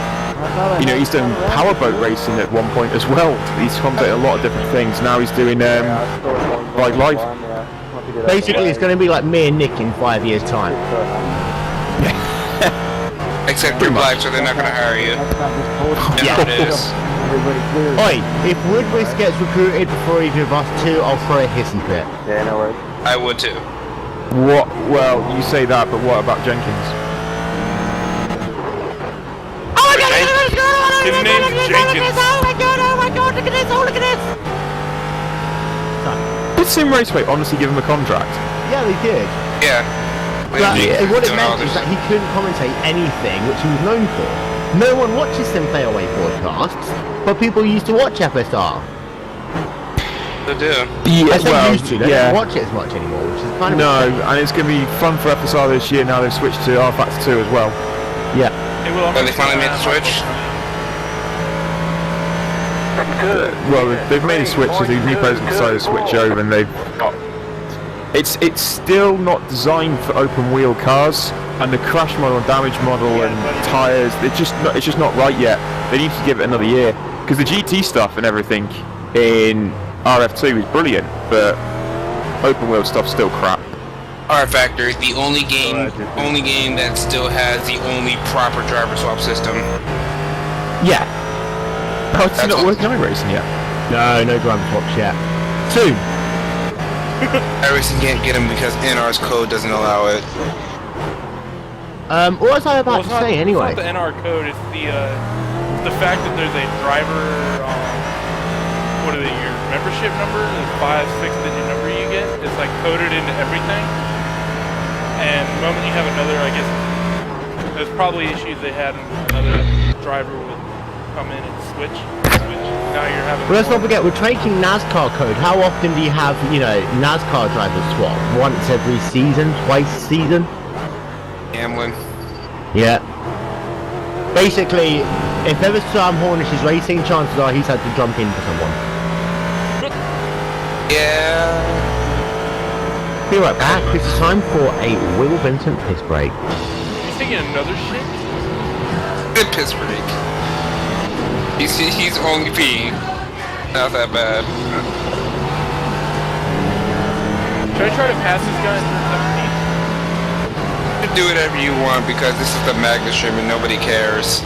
he's done powerboat racing at one point as well. He's commentated a lot of different things. Now he's doing Ride Live. Basically, it's going to be like me and Nick in 5 years' time. Except you're black, so they're not going to hire you. Yeah. It is. Oi, if Woodward gets recruited before either of us two, I'll throw a hissy fit. Yeah, no worries. I would too. What? Well, you say that, but what about Jenkins? Oh my god! His name's Jenkins. Oh my god, look at this, look at this! Did Sim Raceway honestly give him a contract? Yeah, they did. Yeah. But what it meant is that he couldn't commentate anything which he was known for. No one watches Sim Play Away podcasts, but people used to watch FSR. They do. I say used to, they don't watch it as much anymore, which is kind of... No, and it's going to be fun for FSR this year now they've switched to R Factor 2 as well. Yeah. They finally made the switch? Well, they've made a switch, so the new president decided to switch over, and they've got... It's still not designed for open wheel cars, and the crash model, damage model, and tyres, it's just not right yet. They need to give it another year, because the GT stuff and everything in RF2 is brilliant, but open wheel stuff's still crap. R Factor, the only game that still has the only proper driver swap system. Yeah. Oh, it's not working on racing yet. No driver swaps yet. Soon. iRacing can't get them because NR's code doesn't allow it. What was I about to say anyway? It's not the NR code, it's the fact that there's a driver, your membership number, the 5-6-digit number you get, it's like coded into everything. And the moment you have another, I guess, there's probably issues they had another driver would come in and switch. Now you're having... Well, let's not forget, we're taking NASCAR code. How often do you have, NASCAR drivers swap? Once every season? Twice a season? Hamlin. Yeah. Basically, if ever Sam Hornish is racing, chances are he's had to jump in for someone. Yeah. Be right back. It's time for a Will Vincent piss break. He's taking another shit? Good piss break. He's only peeing. Not that bad. Should I try to pass this guy in turn 17? You can do whatever you want because this is the Magnus stream and nobody cares.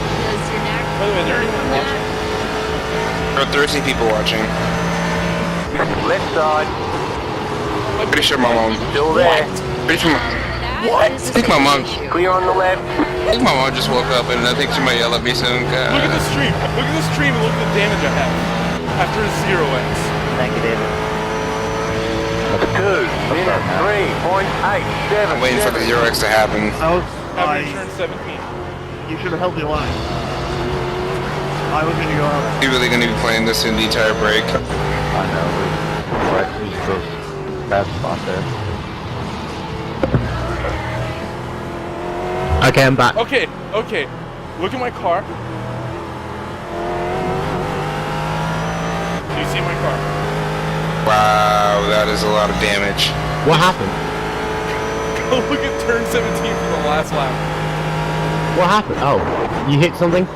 By the way, there anyone watching? There are 13 people watching. Left side. Pretty sure my mom. Still there. Pretty sure What? I think my mom. Clear on the left. I think my mom just woke up and I think she might yell at me soon. God. Look at the stream. Look at the stream and look at the damage I have. After a 0x. Thank you, David. 2 minutes 3.87. I'm waiting for the 0x to happen. Have you turned 17? You should have held your line. I was gonna go out. You're really gonna be playing this in the entire break. I know, but we just both bad spot there. Okay, I'm back. Okay. Look at my car. Do you see my car? Wow, that is a lot of damage. What happened? Go look at turn 17 for the last lap. What happened? Oh, you hit something?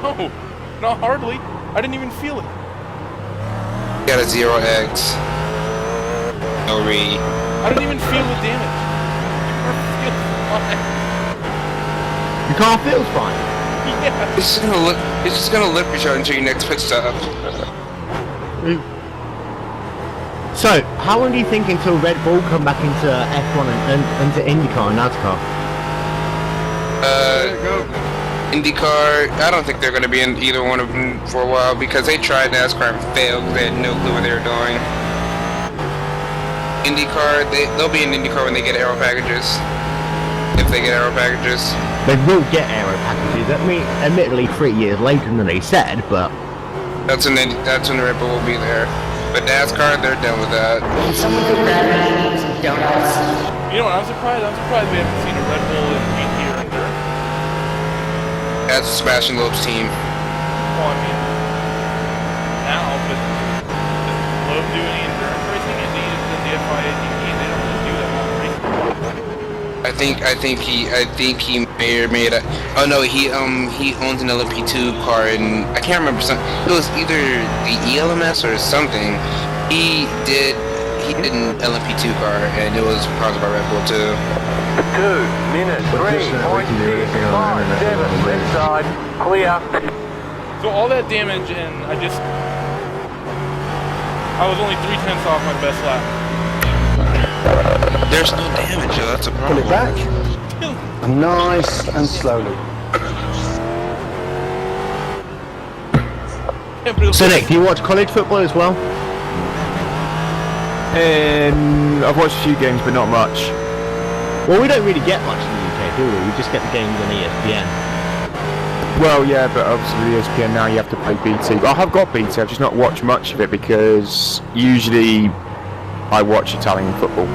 No, not hardly. I didn't even feel it. Got a 0x. No re. I didn't even feel the damage. Your car feels fine. Yeah. It's just gonna lip each other until your next pit stop. So, how long do you think until Red Bull come back into F1 and into IndyCar and NASCAR? IndyCar, I don't think they're going to be in either one of them for a while because they tried NASCAR and failed. They had no clue what they were doing. IndyCar, they'll be in IndyCar when they get aero packages. If they get aero packages. They will get aero packages. I mean, admittedly 3 years later than they said, but... That's when the Red Bull will be there. But NASCAR, they're done with that. Can someone go grab me some donuts? You know what, I'm surprised we haven't seen a Red Bull in GT or Enduro. That's Sebastian Loeb's team. Well, I mean, now, but does Loeb do any endurance racing? And the FIA GT, they don't really do that much racing. I think he may or may not. Oh no, he owns an LMP2 car, and I can't remember it was either the ELMS or something. He did an LMP2 car, and it was sponsored by Red Bull too. 2 minutes, 3.657, left side, clear. So all that damage, and I was only 3/10 off my best lap. There's no damage, though. That's a problem. Pull it back. Nice and slowly. So Nick, do you watch college football as well? I've watched a few games, but not much. Well, we don't really get much in the UK, do we? We just get the games on ESPN. Well, yeah, but obviously with ESPN now you have to pay BT. I have got BT, I've just not watched much of it because usually I watch Italian football.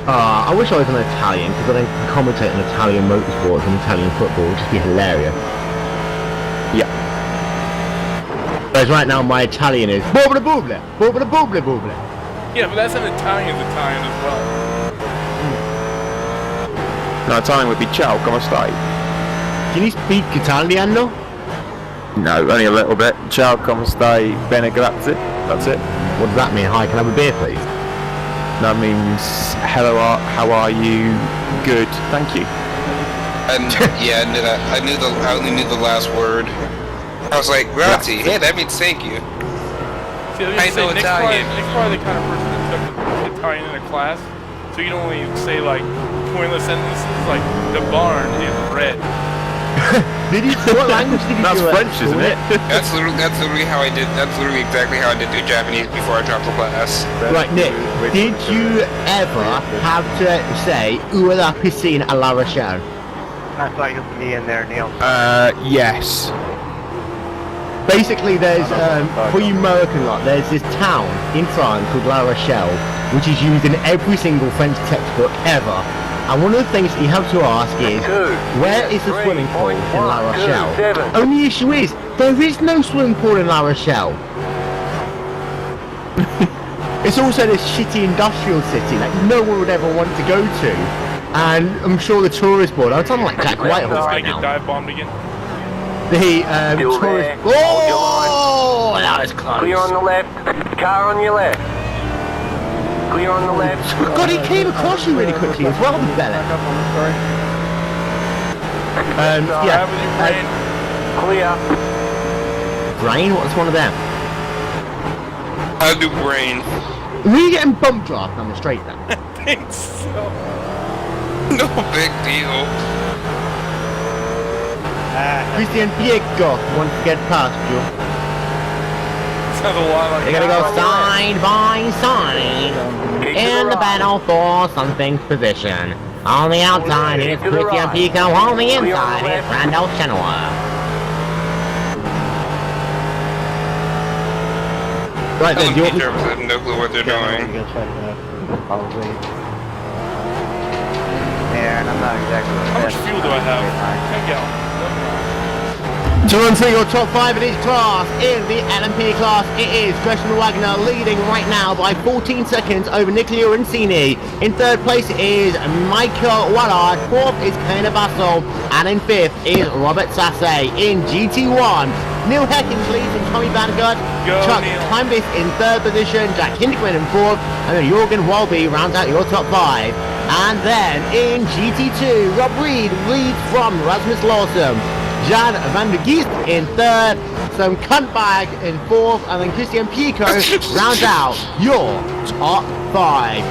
I wish I was an Italian because then I could commentate on Italian motorsports and Italian football, which would just be hilarious. Yeah. Whereas right now my Italian is bobble bobble, bobble bobble bobble. Yeah, but that's an Italian as well. No, Italian would be ciao, come stai? Can you speak Italiano? No, only a little bit. Ciao, come stai, bene grazie. That's it. What does that mean? Hi, can I have a beer, please? That means hello, how are you? Good, thank you. And yeah, I knew that. I only knew the last word. I was like, grazie. Hey, that means thank you. See, I know Italian. Nick's probably the kind of person that took Italian in a class, so you don't only say like pointless sentences like the barn is red. Did you? What language did you That's do? French, isn't it? That's literally how I did. That's literally exactly how I did do Japanese before I dropped the class. Right, Nick. Did you ever have to say "Où est la piscine à La Rochelle"? I thought you would be in there, Neil. Yes. Basically, there's for you American lot, there's this town in France called La Rochelle, which is used in every single French textbook ever. And one of the things that you have to ask is, where is the swimming pool in La Rochelle? Only issue is, there is no swimming pool in La Rochelle. It's also this shitty industrial city that no one would ever want to go to. And I'm sure the tourist board, I'm talking like Jack Whitehall right now. Dive bombed again. The tourist... Oh, that was close. Clear on the left, car on your left. Clear on the left. God, he came across you really quickly as well, the fella. Yeah. Clear. Brain? What's one of them? I do brain. Were you getting bump draft on the straight then? I think so. No big deal. Christian Piego wants to get past you. Sounds a lot like You're gonna go side by side in the battle for something's position. On the outside is Christian Piego, on the inside is Randolph Chenowth. Right then, do you want me I have no clue what they're doing. Probably. Yeah, and I'm not exactly. How much fuel do I have? 10 gallons. to run through your top 5 in each class? In the LMP class, it is Gresham Wagner leading right now by 14 seconds over Nicola Urancini. In third place is Michael Wallard. Fourth is Kena Bassel. And in fifth is Robert Sasse. In GT1, Neil Heckins leads from Tommy Vanguard. Chuck Heimlich in third position. Jack Hindman in fourth. And then Jorgen Walby rounds out your top 5. And then in GT2, Rob Reed leads from Rasmus Lawson. Jan van der Geest in third, some Cuntbag in fourth, and then Christian Pico rounds out your top 5.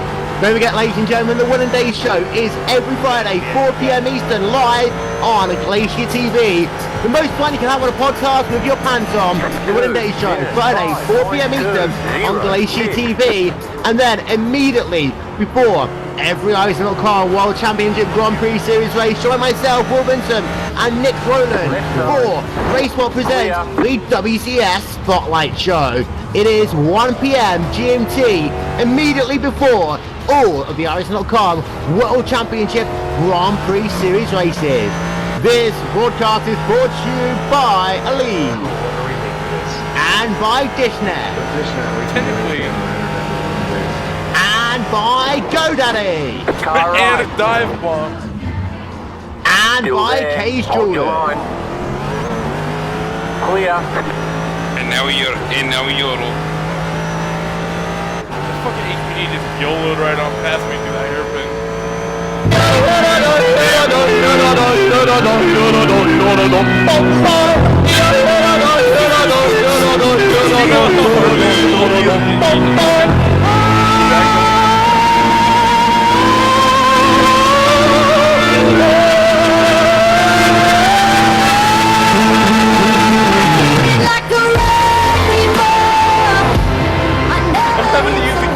Don't forget, ladies and gentlemen, the Winning Days show is every Friday, 4 p.m. Eastern, live on GlacierTV. The most fun you can have on a podcast with your pants on. The Winning Days show, Friday, 4 p.m. Eastern on GlacierTV. And then immediately before every Arsenal car World Championship Grand Prix Series race. Join myself, Will Vincent, and Nick Rowland for Racewell presents the WCS Spotlight Show. It is 1 PM GMT, immediately before all of the Arsenal car World Championship Grand Prix Series races. This broadcast is brought to you by Elite and by Dishnet. Technically. And by GoDaddy. And a dive bomb. And by Cage Jordan. Clear. And now we yodel. The fucking HPD just YOLO'd right on past me through that hairpin.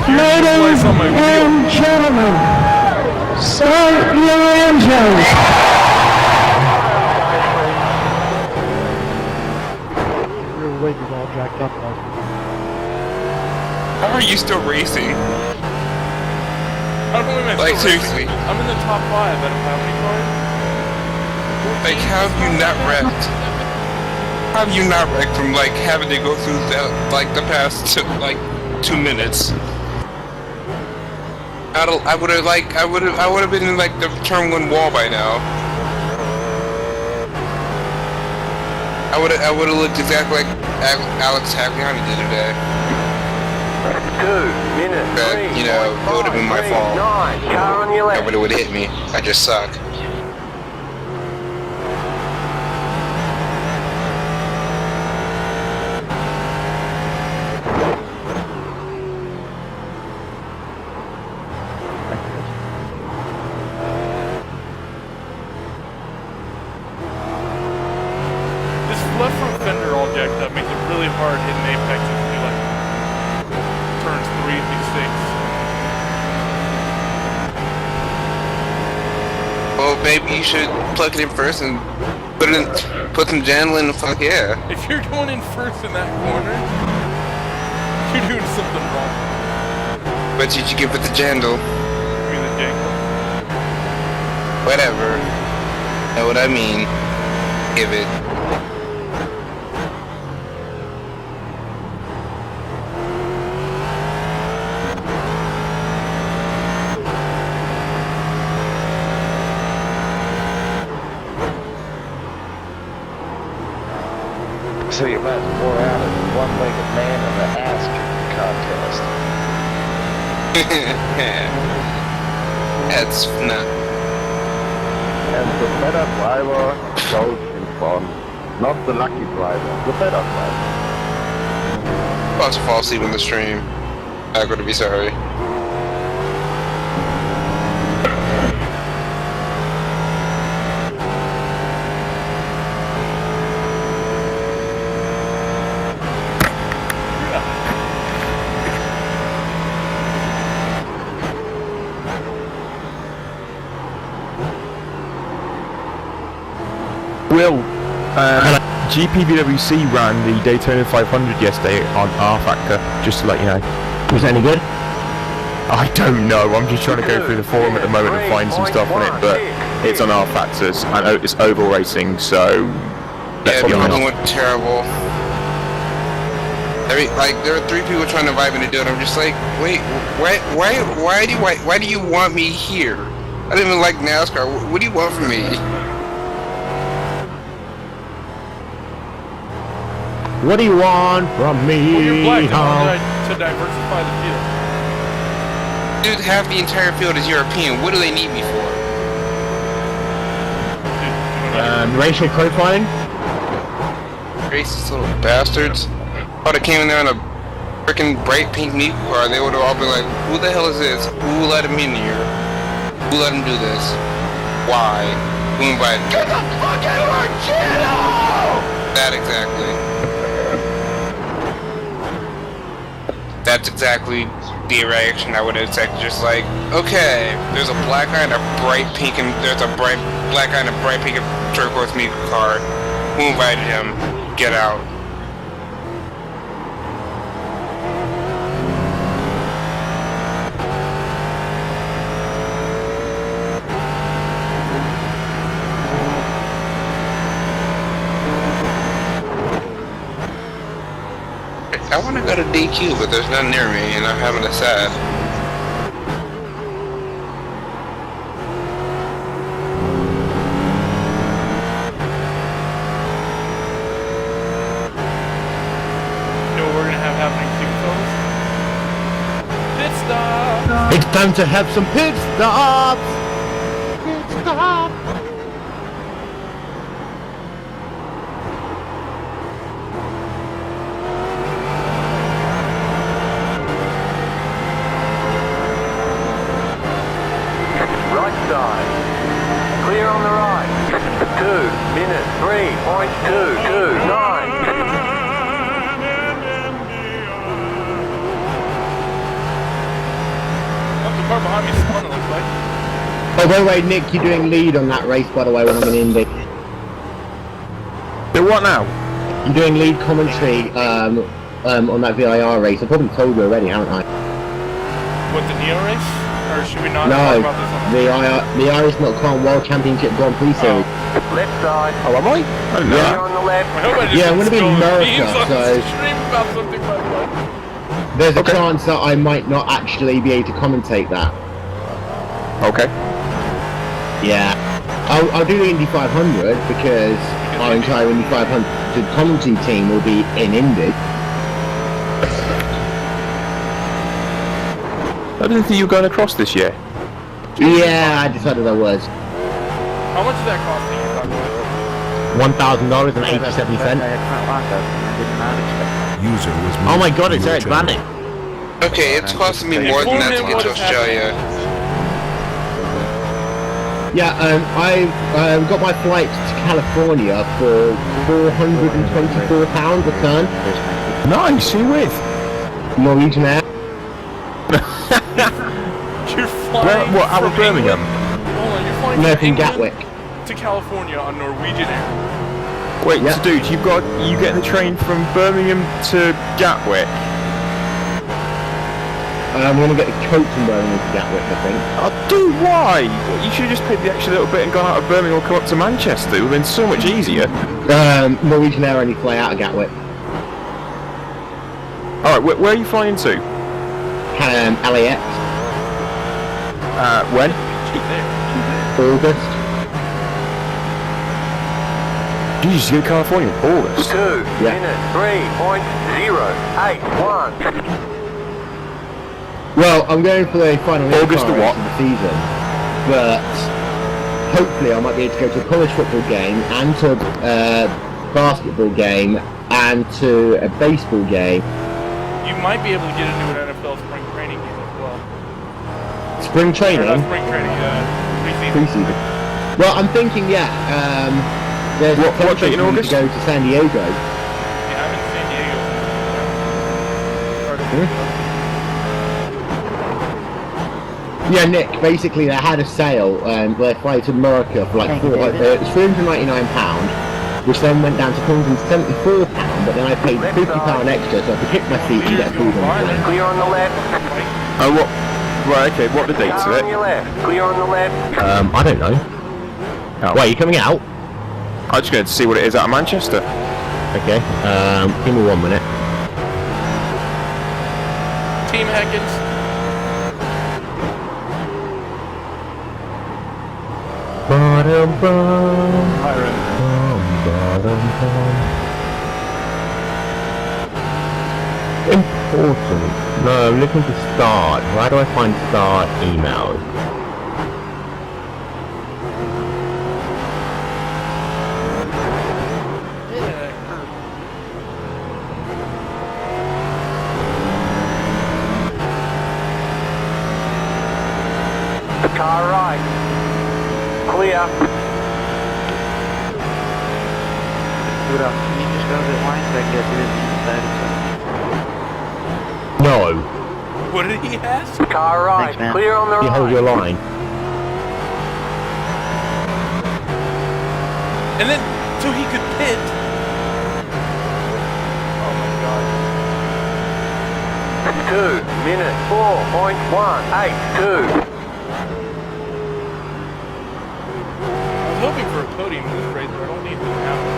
Ladies and gentlemen, start your engines. Your wing is all jacked up. How are you still racing? How come we missed Like, the seriously. race? I'm in the top 5 out of how many cars? Like, how have you not wrecked? How have you not wrecked from, like, having to go through that, like, the past, 2 minutes? I would have been in, like, the turn 1 wall by now. I would have looked exactly like Alex Tagliani did today. 2 minutes. But, you know, it would have been my fault. 9. Car on your left. Nobody would have hit me. I just suck. This left front fender all jacked up makes it really hard hitting apexes to like turns 3 through 6. Well, maybe you should plug it in first and put some jandle in the fuck yeah. If you're going in first in that corner, you're doing something wrong. But did you give it the jandle? I mean the jangle. Whatever. Know what I mean? Give it. So you might pour out as a one-legged man in the ass contest. That's not. And the better driver goes in front. Not the lucky driver, the better driver. About to fall asleep on the stream. I'm going to be sorry. Will, GPBWC ran the Daytona 500 yesterday on R Factor, just to let you know. Was that any good? I don't know, I'm just trying to go through the forum at the moment and find some stuff on it, but it's on R Factors, and it's oval racing, so... Yeah, the other one terrible. There are 3 people trying to vibe into it. I'm just like, wait, why do you want me here? I don't even like NASCAR. What do you want from me? What do you want from me? Well, you're black to diversify the field. Dude, half the entire field is European. What do they need me for? Racial profiling? Racist little bastards. Oh, they came in there in a freaking bright pink Nico car. They would have all been like, who the hell is this? Who let him in here? Who let him do this? Why? Who invited him? Get the fuck out of our channel! That exactly. That's exactly the reaction I would expect. Just like, okay, there's a black guy and a bright pink, and there's a bright black guy and a bright pink and turquoise Miku car. Who invited him? Get out. I want to go to DQ, but there's none near me, and I'm having a sad. You know what we're gonna have happening soon, folks? Pit stop! It's time to have some pit stops! Pit stop! Right side. Clear on the right. 2 minutes 3.229. Oh, the car behind me is spun, it looks like. Oh, by the way, Nick, you're doing lead on that race, by the way, when I'm in Indy. Do what now? You're doing lead commentary on that VIR race. I probably told you already, haven't I? What, the Neo race? Or should we not No, talk about this on the Irish.com World Championship Grand Prix Series. Left side. Oh, am I? I didn't know Clear that. on the left. I hope I just Yeah, I'm gonna be in spilled America, beans on so- the stream about something, by the way. There's a Okay. chance that I might not actually be able to commentate that. Okay. Yeah. I'll do the Indy 500 because our entire Indy 500 commentary team will be in Indy. I didn't think you were going across this year. Yeah, I decided I was. How much is that costing you, by the way? $1,000.87. User was Oh my moved god, to it's your Eric channel. Banning. Okay, it's costing me more than that to get to Australia. Yeah, I've got my flight to California for £424 return. Nice, who with? Norwegian Air. You're flying What, out of from Birmingham? England- Hold on, you're flying No, from from England Gatwick. to California on Norwegian Air. Wait, Yeah. so dude, you get the train from Birmingham to Gatwick. I'm going to get the coach from Birmingham to Gatwick, I think. Oh, dude, why? You should have just paid the extra little bit and gone out of Birmingham and come up to Manchester. It would have been so much easier. Norwegian Air only fly out of Gatwick. Alright, where are you flying to? LAX, When? August. Jesus, you go to California in August. 2 Yeah. minutes 3.081. Well, I'm going for the final August IndyCar the race what? of the season, but hopefully I might be able to go to a college football game and to a basketball game and to a baseball game. You might be able to get into an NFL spring training game as well. Spring Or training, not spring training, preseason. preseason. Well, I'm thinking, yeah, there's What a potential date in for me August? to go to San Diego. Yeah, I'm in San Diego. Yeah, Nick, basically they had a sale where they fly to America for like it's £399, which then went down to £474, but then I paid £50 extra so I could pick my seat and get food on the plane. Clear on the left. Oh, what? Right, okay, what are the dates of Car it? on your left. Clear on the left. I don't know. Oh. Wait, are you coming out? I'm just going to see what it is out of Manchester. Okay, give me 1 minute. Team Hackins. Important. No, I'm looking to start. Where do I find start emails? Car right. Clear. No. What did he ask? Car right, Thanks, man. clear on the You hold your right. line. And then, so he could pit. Oh my god. 2 minutes 4.182. I was hoping for a podium in this race, but I don't think it's gonna happen.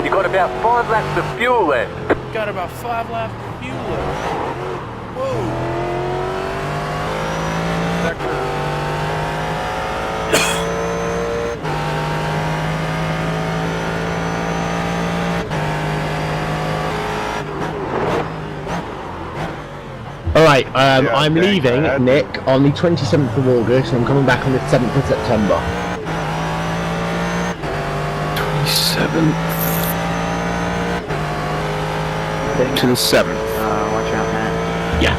You got about 5 laps of fuel left. Got about 5 laps of fuel left. Whoa. That curve. Alright, I'm leaving, Nick, on the 27th of August, and I'm coming back on the 7th of September. 27th to the 7th. Watch out, man. Yeah.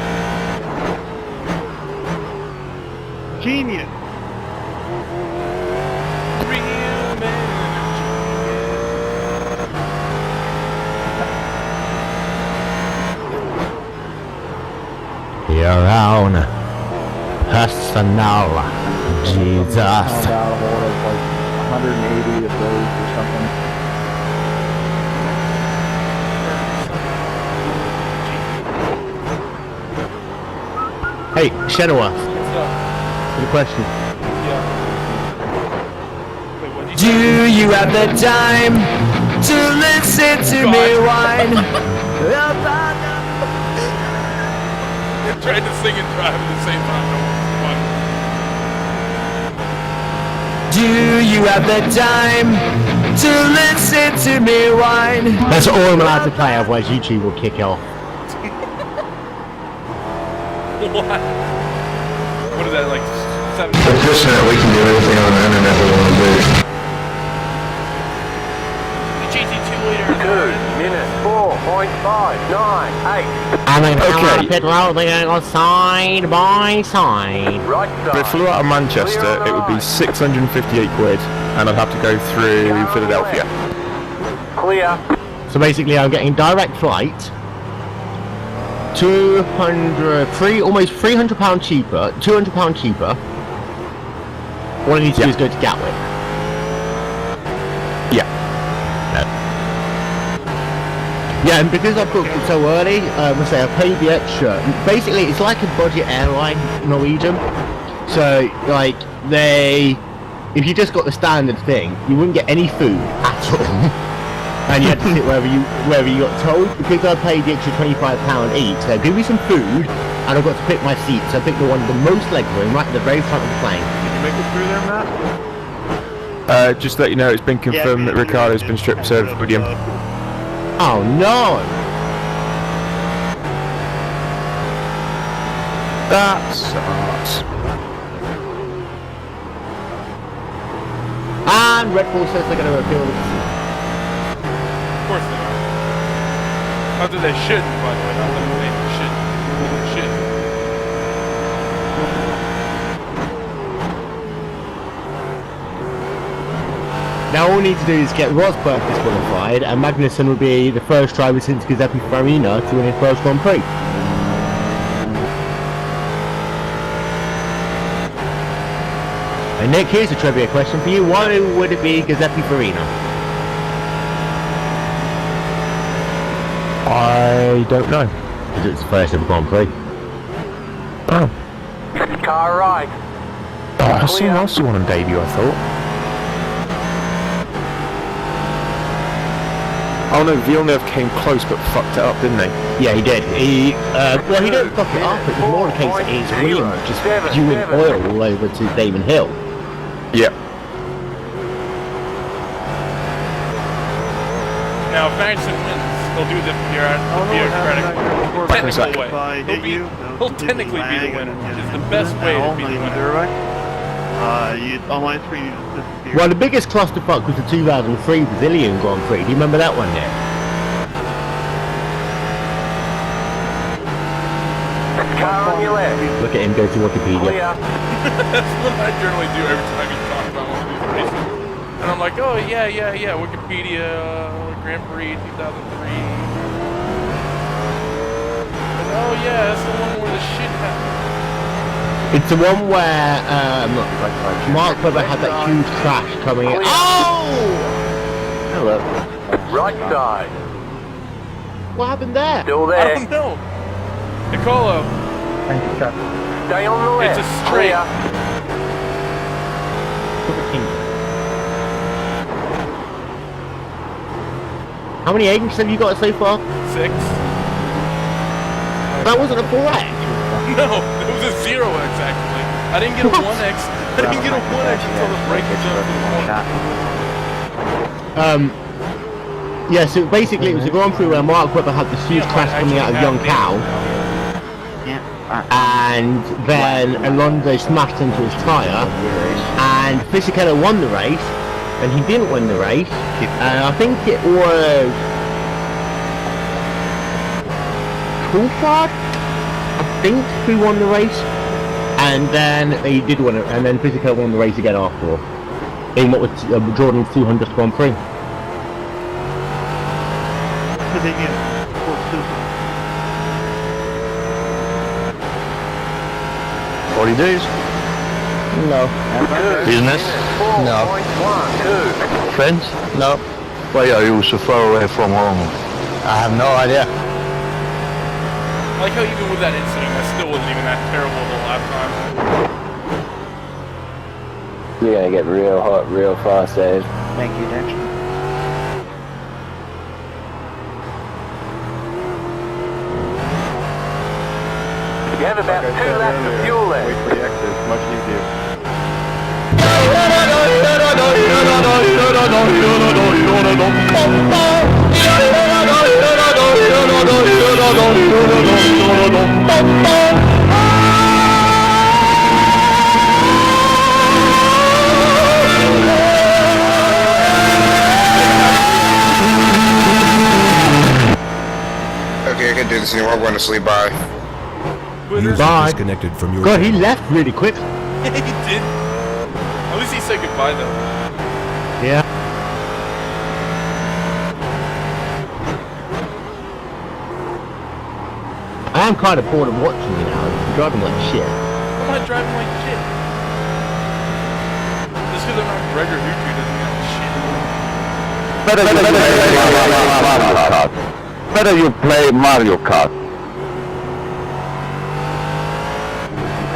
Genius. Real man. Your own personal Jesus. Found out a hold of like 180 of those or something. Hey, Chenowth, What's up? good question. Yeah. Wait, what'd you Do you have the time to listen to me whine? They're trying to sing and drive at the same time. No one's Do you have the time to listen to me whine? That's all I'm allowed to play, otherwise YouTube will kick off. What? What is that, like 7? We can do anything on the internet we want to do. GT2 liter. 2 minutes 4.598. And then Okay. come on pit road, they go side by side. Right If it side. flew out of Manchester, it would be 658 quid, and I'd have to go through Philadelphia. Clear. So basically I'm getting direct flight, 200, almost £300 cheaper, £200 cheaper. All I need to do is go to Gatwick. Yeah. Yeah, and because I booked it so early, I say I paid the extra. Basically, it's like a budget airline, Norwegian. So, like, if you just got the standard thing, you wouldn't get any food at all. And you had to sit wherever you got told. Because I paid the extra £25 each, they'll give me some food, and I've got to pick my seat. So I picked the one with the most legroom right at the very front of the plane. Did you make it through there, Matt? Just to let you know, it's been confirmed that Ricardo's been strip served for podium. Oh no! That sucks. And Red Bull says they're going to appeal this. Of course they are. Not that they shouldn't, by the way. Not that they shouldn't. They shouldn't. Now all we need to do is get Rosberg disqualified, and Magnussen will be the first driver since Giuseppe Farina to win his first Grand Prix. And Nick, here's a trivia question for you. Why would it be Giuseppe Farina? I don't know. Because it's the first ever Grand Prix. Oh. Car right. Oh, someone else who won on debut, I thought. Oh no, Villeneuve came close but fucked it up, didn't he? Yeah, he did. He didn't fuck it up. It was more a case that his wheel just spewing oil all over to Damon Hill. Yep. Now, if Magnussen wins, he'll do the bureaucratic technical way. He'll technically be the winner. It's the best way to be the winner. Well, the biggest clusterfuck was the 2003 Brazilian Grand Prix. Do you remember that one, Nick? Car on your left. Look at him go to Wikipedia. Clear. That's what I generally do every time you talk about one of these racing. And I'm like, oh yeah, Wikipedia, Grand Prix 2003. And, oh yeah, that's the one where the shit happened. It's the one where Mark Webber had that huge crash coming in. Oh! Hello. Right side. What happened there? Still I there. don't know. Nicolo, Thank you, sir. Stay on the left. it's a straight. Clear. How many agents have you got so far? 6. That wasn't a 4X. No, it was a 0x actually. I didn't get a 1x. I didn't get a 1x until the break was over the corner. Yeah, so basically it was a Grand Prix where Mark Webber had this huge crash coming out of Young Cow, and then Alonso smashed into his tyre, and Fisichella won the race, and he didn't win the race, and I think it was Coulthard, I think, who won the race, and then he did win it, and then Fisichella won the race again after all, in what was Jordan's 200th Grand Prix. Holidays? No. Business? No. 4.12. Friends? No. Why are you so far away from home? I have no idea. I like how even with that incident, I still wasn't even that terrible the last time. You're gonna get real hot real fast, Dave. Thank you, Dexter. You have about 2 laps of fuel left. Wait for the exit, it's much easier. Okay, I can do this anymore. I'm going to sleep. Bye. Bye. Disconnected from your God, he left really quick. He did. At least he said goodbye though. Yeah. I am kind of bored of watching you now. You're driving like shit. I'm not driving like shit. Just because I'm not Gregor Hootree doesn't mean I'm shit. Better you play Mario Kart.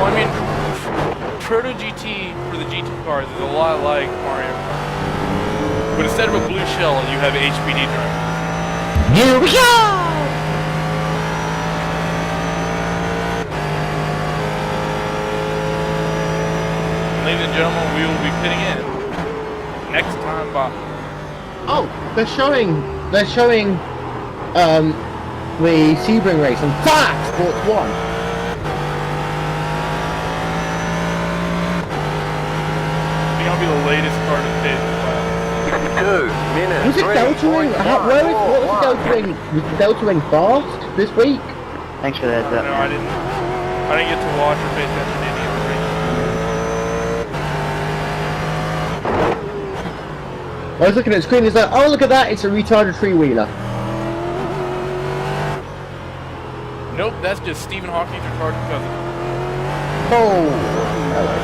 Well, I mean, Proto GT for the GT cars is a lot like Mario Kart. But instead of a blue shell, you have HPD drivers. Here we go! Ladies and gentlemen, we will be pitting in next time by. Oh, they're showing the Sebring race on Fox Sports 1. I think I'll be the latest car to pit as well. 2 minutes. Was it Delta Ring? What was the Delta Ring? Was the Delta Ring fast this week? Thanks for that. No, I didn't get to watch or pay attention to any of the races. I was looking at the screen, it's like, oh look at that, it's a retarded three-wheeler. Nope, that's just Stephen Hawking's retarded cousin. Oh, hello.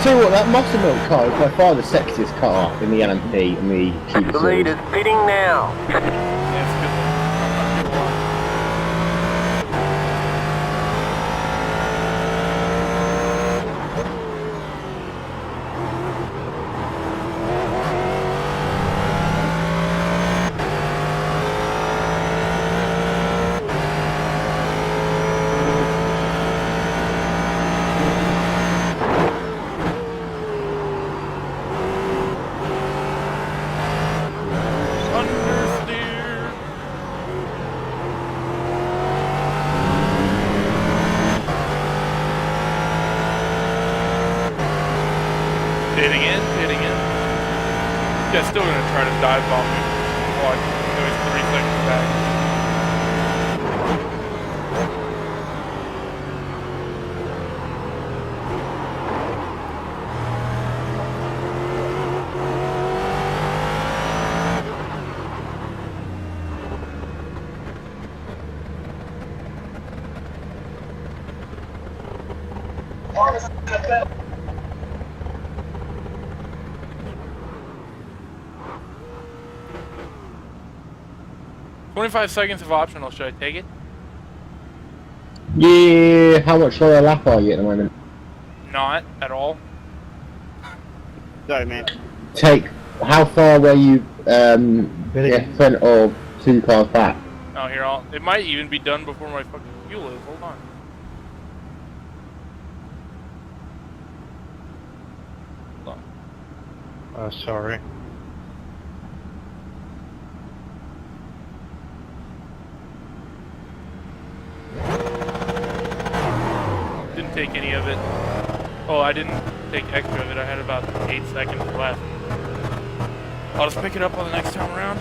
Tell you what, that Muscle Milk car is by far the sexiest car in the LMP and the Cuba The series. leader's pitting now. Yeah, it's good. I'm not gonna lie. Understeer. guy's still gonna try to dive bomb me. Watch, he's 3 seconds back. "25 seconds of optional. Should I take it?" Yeah, how much lower lap are you at the moment? Not at all. Sorry, man. How far were you front or 2 cars back? Oh, here, it might even be done before my fucking fuel is. Hold on. Sorry. Didn't take any of it. Oh, I didn't take extra of it. I had about 8 seconds left. I'll just pick it up on the next time around.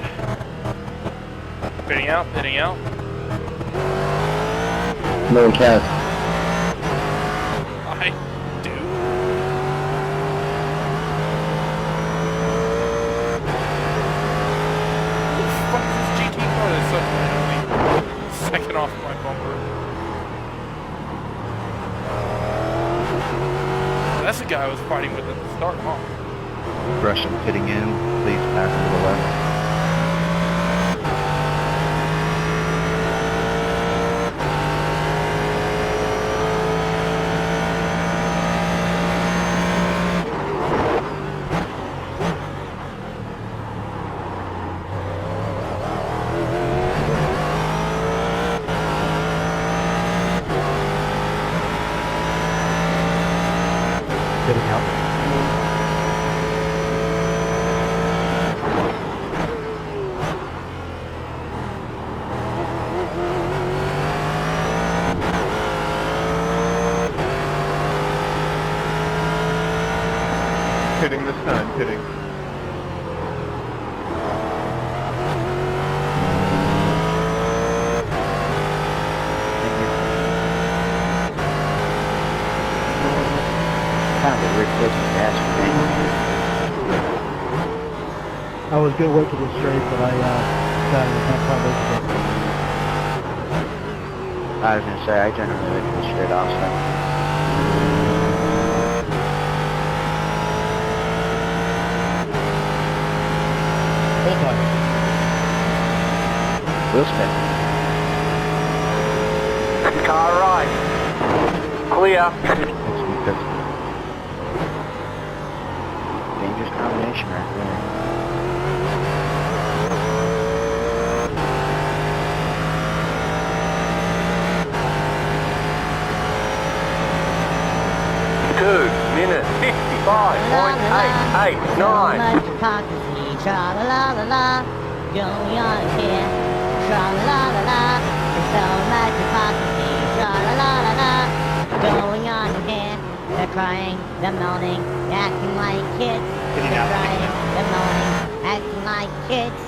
Pitting out, pitting out. No one cares. I do. What the fuck is this GT car that's suddenly second off my bumper? That's the guy I was fighting with at the start, huh? Russian pitting in, please pass to the left. Pitting out. Pitting this time, pitting. Kind of a Rick Wilson gas thing. I was gonna wait for the straight, but I decided to not probably I was gonna say, I generally wait for the straight also. full time. Will Smith. Car right. Clear. That's dangerous combination right there. Minute 55.889. Much hypocrisy, tra la la la la, going on here, tra la la la la. There's so much hypocrisy, tra la la la la, going on here. They're crying, they're moaning, acting like kids. They're crying, they're moaning, acting like kids.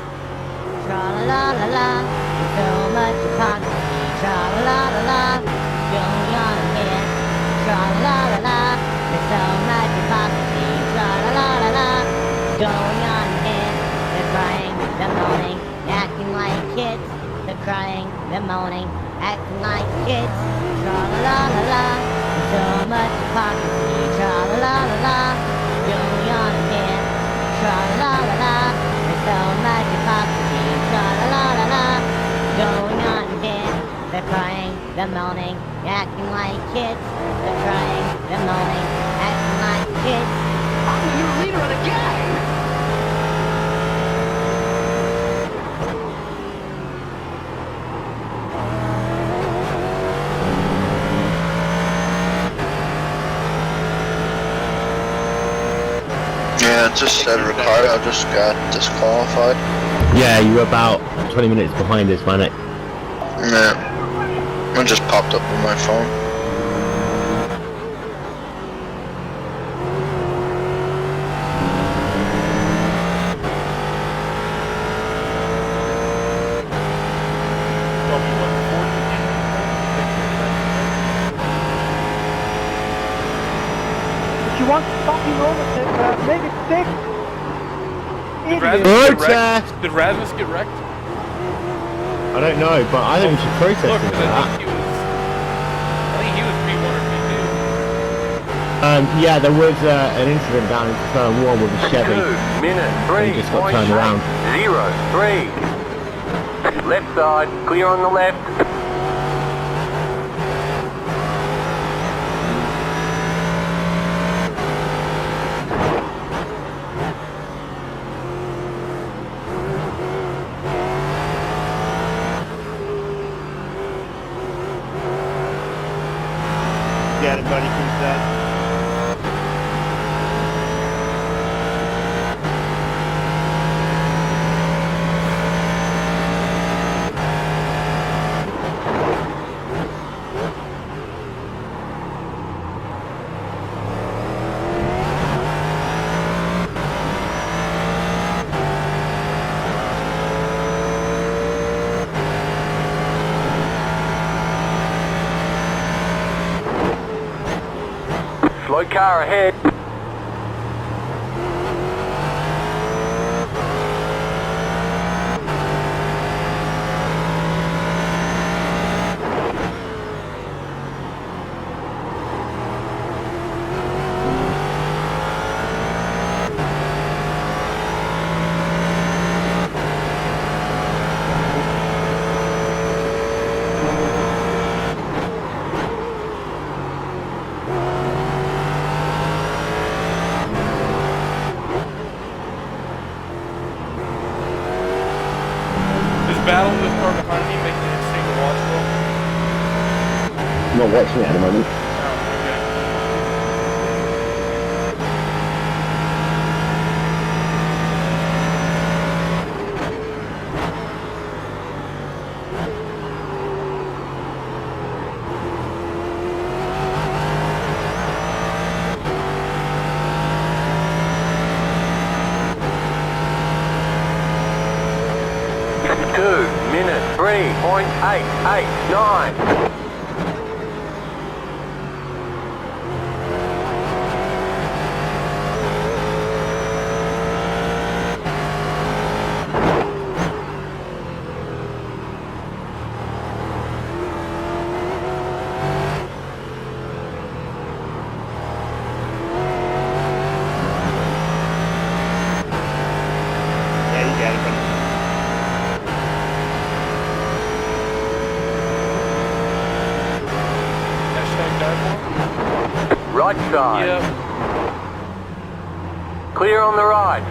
Tra la la la la, there's so much hypocrisy, tra la la la la, going on here, tra la la la. There's so much hypocrisy, tra la la la la, going on here. They're crying, they're moaning, acting like kids. They're crying, they're moaning, acting like kids. Tra la la la la, there's so much hypocrisy, tra la la la la, going on here. Tra la la la, there's so much hypocrisy, tra la la la la, going on here. They're crying, they're moaning, acting like kids. They're crying, they're moaning, acting like kids. I'm the new leader of the gang! Yeah, it just said Ricardo just got disqualified. Yeah, you were about 20 minutes behind us, man. Yeah. It just popped up on my phone. wants to fucking overtake that. Make it 6. Did Rasmus get wrecked? I don't know, but I think we should protest Look, him for I that. think he was P1 or P2. Yeah, there was an incident down in turn 1 with a Chevy. 2 minutes, He just got turned around. 3.03. Left side, clear on the left. Got it, buddy. Keep that. Slow car ahead. Battle with car behind me making it extremely watchable. I'm not watching it at the moment. Minute 3.889. Yeah, you got it, buddy. Right side. Yep. Clear on the right.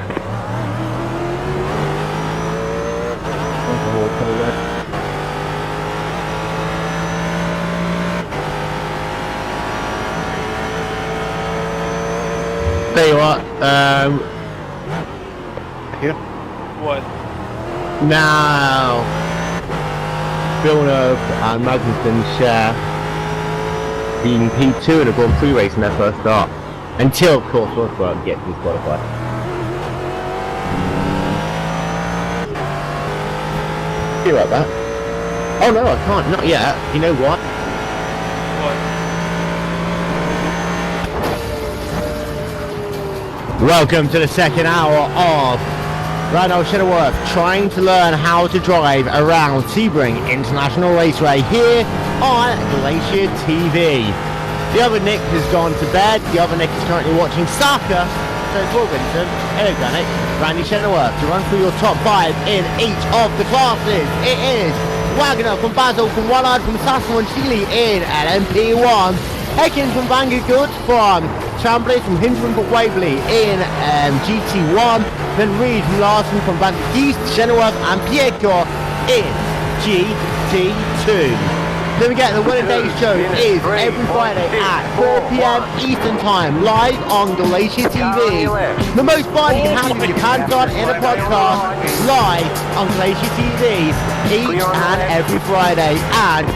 Tell you what, What? now Chenowth and Magnussen share being P2 in a Grand Prix race in their first start. Until, of course, Rosberg gets disqualified. You like that? Oh no, I can't, not yet. You know what? What? Welcome to the second hour of Randolph Chenowth trying to learn how to drive around Sebring International Raceway here on GlacierTV. The other Nick has gone to bed. The other Nick is currently watching soccer. So it's Will Vincent, hello Granite, Randy Chenowth to run through your top 5 in each of the classes. It is Wagner from Basel, from Wallard, from Sassel and Chile in LMP1. Heckin from Bangor Goods, from Chambly, from Hinton from Waverley in GT1. Then Reed from Larson, from Van East, Chenowth and Pietro in GT2. Then we get the Winner Day show is every Friday at 4 PM Eastern Time, live on GlacierTV. The most fun you can have with your hands on in a podcast, live on GlacierTV each and every Friday. And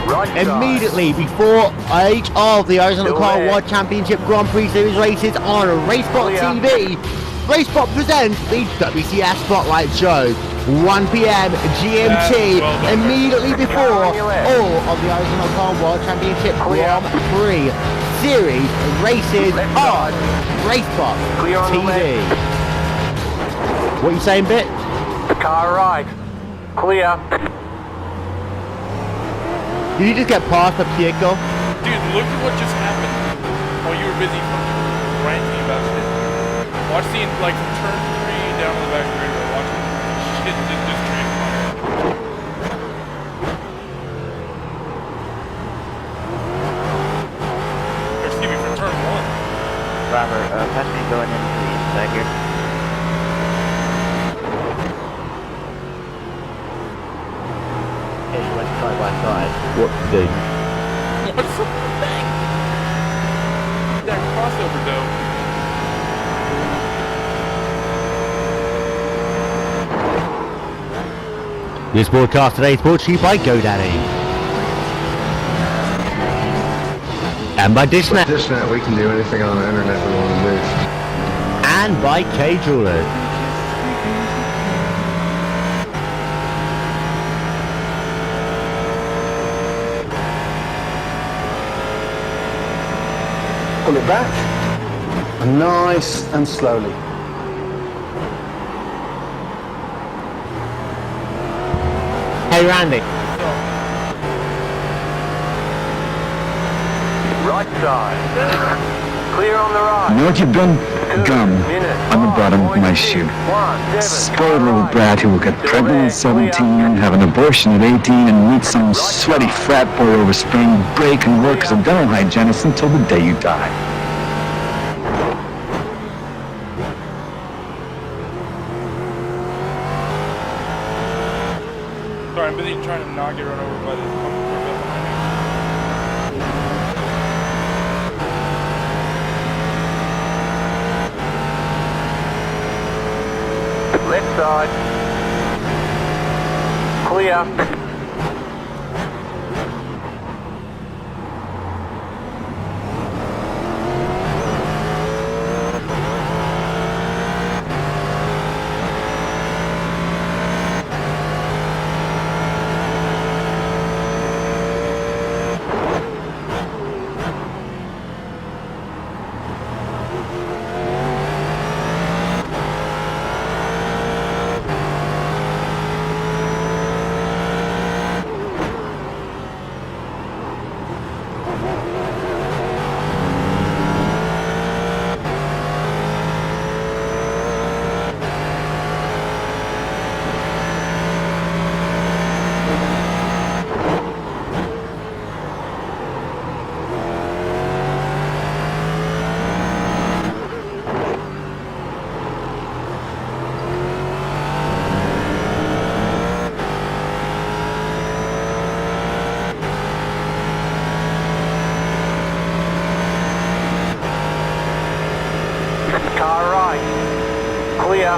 immediately before each of the Arizona Car World Championship Grand Prix Series races on RaceSpot TV, RaceSpot presents the WCS Spotlight Show, 1 PM GMT, immediately before all of the Arizona Car World Championship Grand Prix series of races on Racebox Clear on the TV. What are you saying, Bit? Car right. Clear. Did you just get past the Pico? Dude, look at what just happened while you were busy fucking ranting about shit. Watch the, like, from turn 3 down to the back of the radar. Watch shit just transpire. Or excuse me, from turn 1. Robert, pass me going into the inside here. Yeah, you went side by side. What to do? What's the thing? That crossover though. This broadcast today is brought to you by GoDaddy. And by Dishnet. Dishnet, we can do anything on the internet we want to do. And by K Jewelers. Pull it back, and nice and slowly. Hey Randy. Right side. Clear on the right. You know what you've done? Gum on the bottom of my shoe. Spoiled little brat who will get pregnant at 17, have an abortion at 18, and meet some sweaty frat boy over spring break and work as a dental hygienist until the day you die. Sorry, I'm busy trying to not get run over by this fucking Corvette behind me. Left side. Clear. Car right. Clear.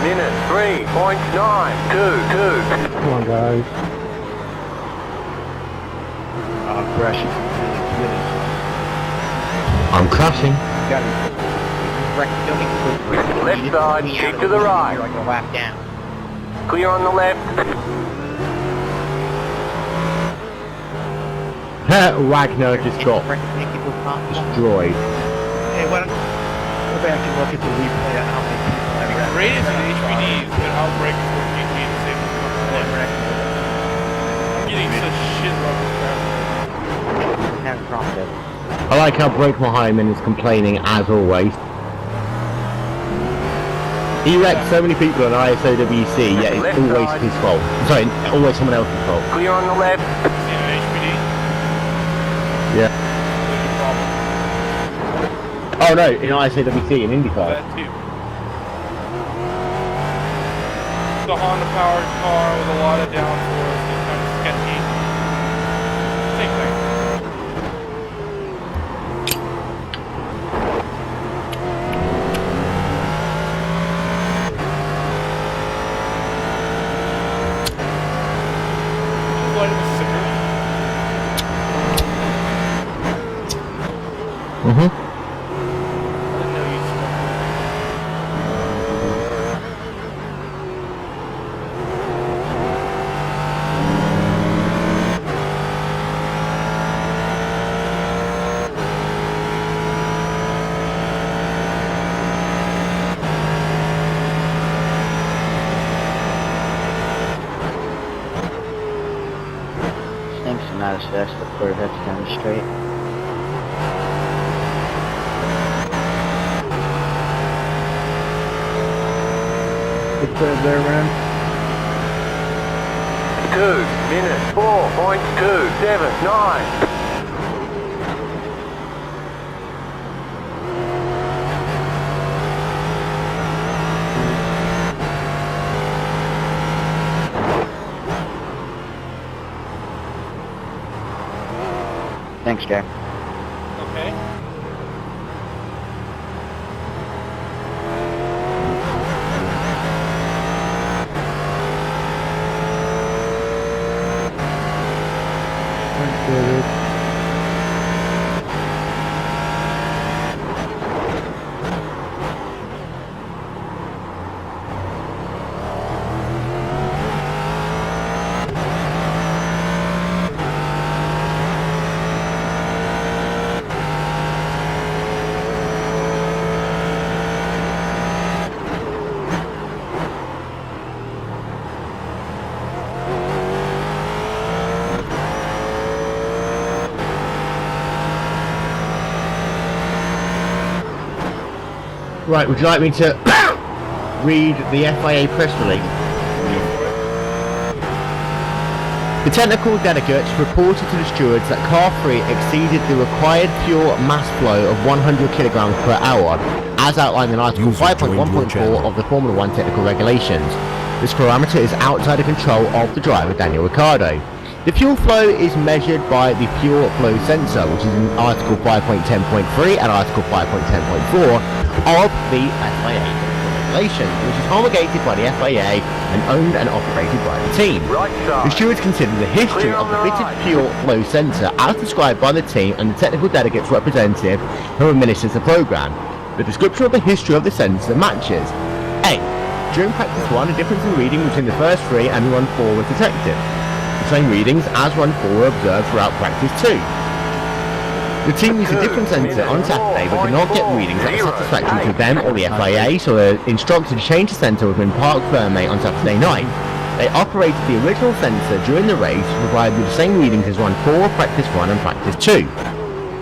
Minute 3.922. Come on, guys. I'm crashing. I'm crashing. Left side, keep to the right. Like a lap down. Clear on the left. Wagner just got destroyed. Hey, why don't go back and look at the replay on how many people have got Radius and HPDs could outbreak before GT to save the I'm getting such shit level crap. I like how Broke Mohammed is complaining as always. He wrecked so many people on ISOWC, yet it's always his fault. Sorry, always someone else's fault. Clear on the left. Yeah. Oh no, in ISOWC in IndyCar. That too. The Honda powered car with a lot of downforce is kind of sketchy. Same thing. What is Sebring? Thanks for not as fast as the Corvette's down the straight. Good save there, man. 2 minutes 4.279. Thanks, Jack. Okay. Thanks, David. Right, would you like me to read the FIA press release? The technical delegates reported to the stewards that car 3 exceeded the required fuel mass flow of 100 kilograms per hour, as outlined in Article 5.1.4 of the Formula 1 technical regulations. This parameter is outside the control of the driver, Daniel Ricciardo. The fuel flow is measured by the fuel flow sensor, which is in Article 5.10.3 and Article 5.10.4 of the FIA regulation, which is promulgated by the FIA and owned and operated by the team. The stewards consider the history of the fitted fuel flow sensor as described by the team and the technical delegates representative who administers the program. The description of the history of the sensor matches. A. During practice 1, a difference in reading between the first 3 and run 4 was detected. The same readings as run 4 were observed throughout practice 2. The team used a different sensor on Saturday but did not get readings that were satisfactory to them or the FIA, so they were instructed to change the sensor within Park Ferme on Saturday night. They operated the original sensor during the race to provide with the same readings as run 4, practice 1 and practice 2.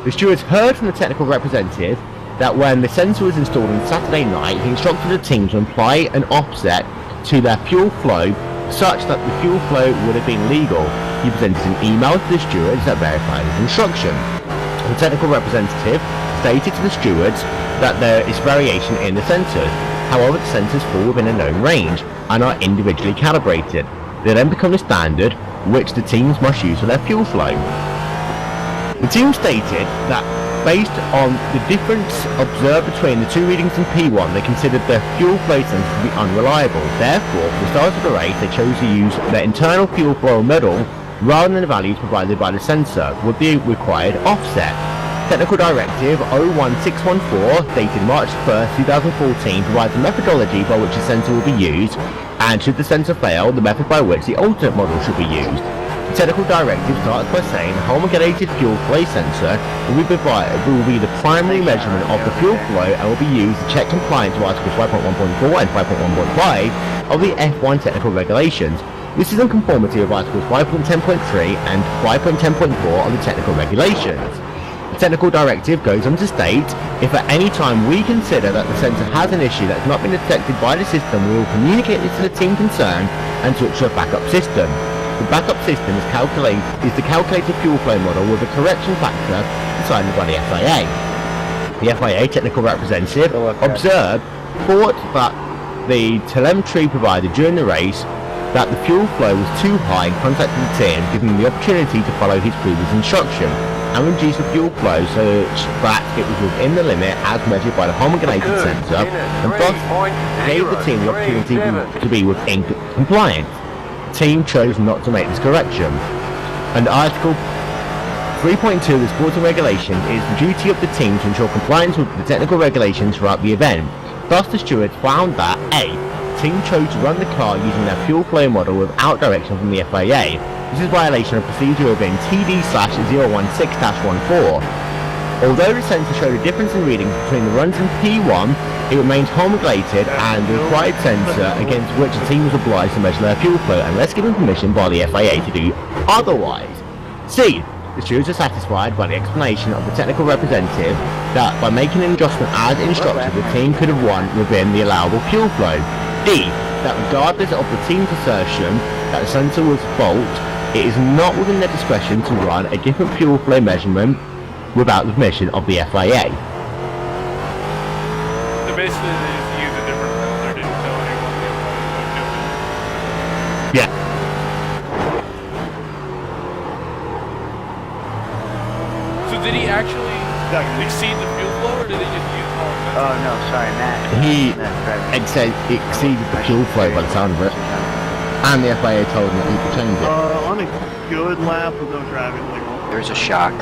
The stewards heard from the technical representative that when the sensor was installed on Saturday night, he instructed the team to apply an offset to their fuel flow such that the fuel flow would have been legal. He presented an email to the stewards that verified his instruction. The technical representative stated to the stewards that there is variation in the sensors. However, the sensors fall within a known range and are individually calibrated. They then become the standard which the teams must use for their fuel flow. The team stated that based on the difference observed between the two readings in P1, they considered their fuel flow sensor to be unreliable. Therefore, for the start of the race, they chose to use their internal fuel flow model rather than the values provided by the sensor with the required offset. Technical Directive 01614, dated March 1st, 2014, provides a methodology by which the sensor will be used, and should the sensor fail, the method by which the alternate model should be used. The Technical Directive starts by saying the homologated fuel flow sensor will be the primary measurement of the fuel flow and will be used to check compliance to Articles 5.1.4 and 5.1.5 of the F1 technical regulations. This is in conformity with Articles 5.10.3 and 5.10.4 of the technical regulations. The Technical Directive goes on to state, if at any time we consider that the sensor has an issue that has not been detected by the system, we will communicate this to the team concerned and switch to a backup system. The backup system is the calculated fuel flow model with a correction factor decided by the FIA. The FIA technical representative thought that the telemetry provided during the race that the fuel flow was too high and contacted the team, giving him the opportunity to follow his previous instruction and reduce the fuel flow so that it was within the limit as measured by the homologated sensor, and thus gave the team the opportunity to be within compliance. The team chose not to make this correction. Under Article 3.2 of the sporting regulation, it is the duty of the team to ensure compliance with the technical regulations throughout the event. Thus, the stewards found that A. the team chose to run the car using their fuel flow model without direction from the FIA. This is violation of procedure within TD/016-14. Although the sensor showed a difference in reading between the runs in P1, it remained homologated and the required sensor against which the team was obliged to measure their fuel flow unless given permission by the FIA to do otherwise. C. The stewards are satisfied by the explanation of the technical representative that by making an adjustment as instructed, the team could have won within the allowable fuel flow. D. That regardless of the team's assertion that the sensor was fault, it is not within their discretion to run a different fuel flow measurement without the permission of the FIA. So basically they just use a different rule. They didn't tell anyone the FIA was doing. Yeah. So did he actually exceed the fuel flow, or did they just use all of Oh no, sorry, Matt. He exceeded the fuel flow by the sound of it. And the FIA told him that he could change it. On a good lap with no driving legal. There's a shock.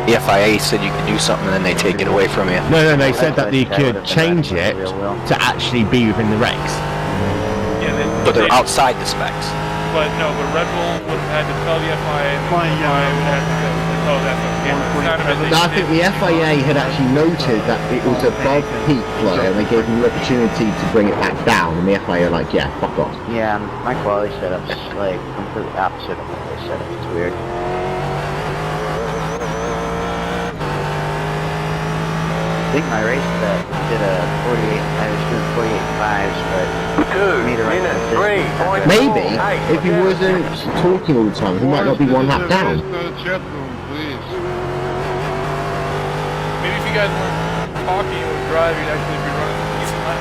The FIA said you could do something and then they take it away from you. No, they said that they could change it to actually be within the regs. Yeah, but they're outside the specs. But Red Bull would have had to tell the FIA, and the FIA would have to go, oh, that's okay. I think the FIA had actually noted that it was above peak flow and they gave them the opportunity to bring it back down, and the FIA were like, yeah, fuck off. Yeah, my quality setup's like completely opposite of what they set up. It's weird. I think my race that did a 48, I was doing 48.5s, but maybe if he wasn't talking all the time, he might not be one lap down. Maybe if you guys weren't talking and would drive, you'd actually be running a decent lap.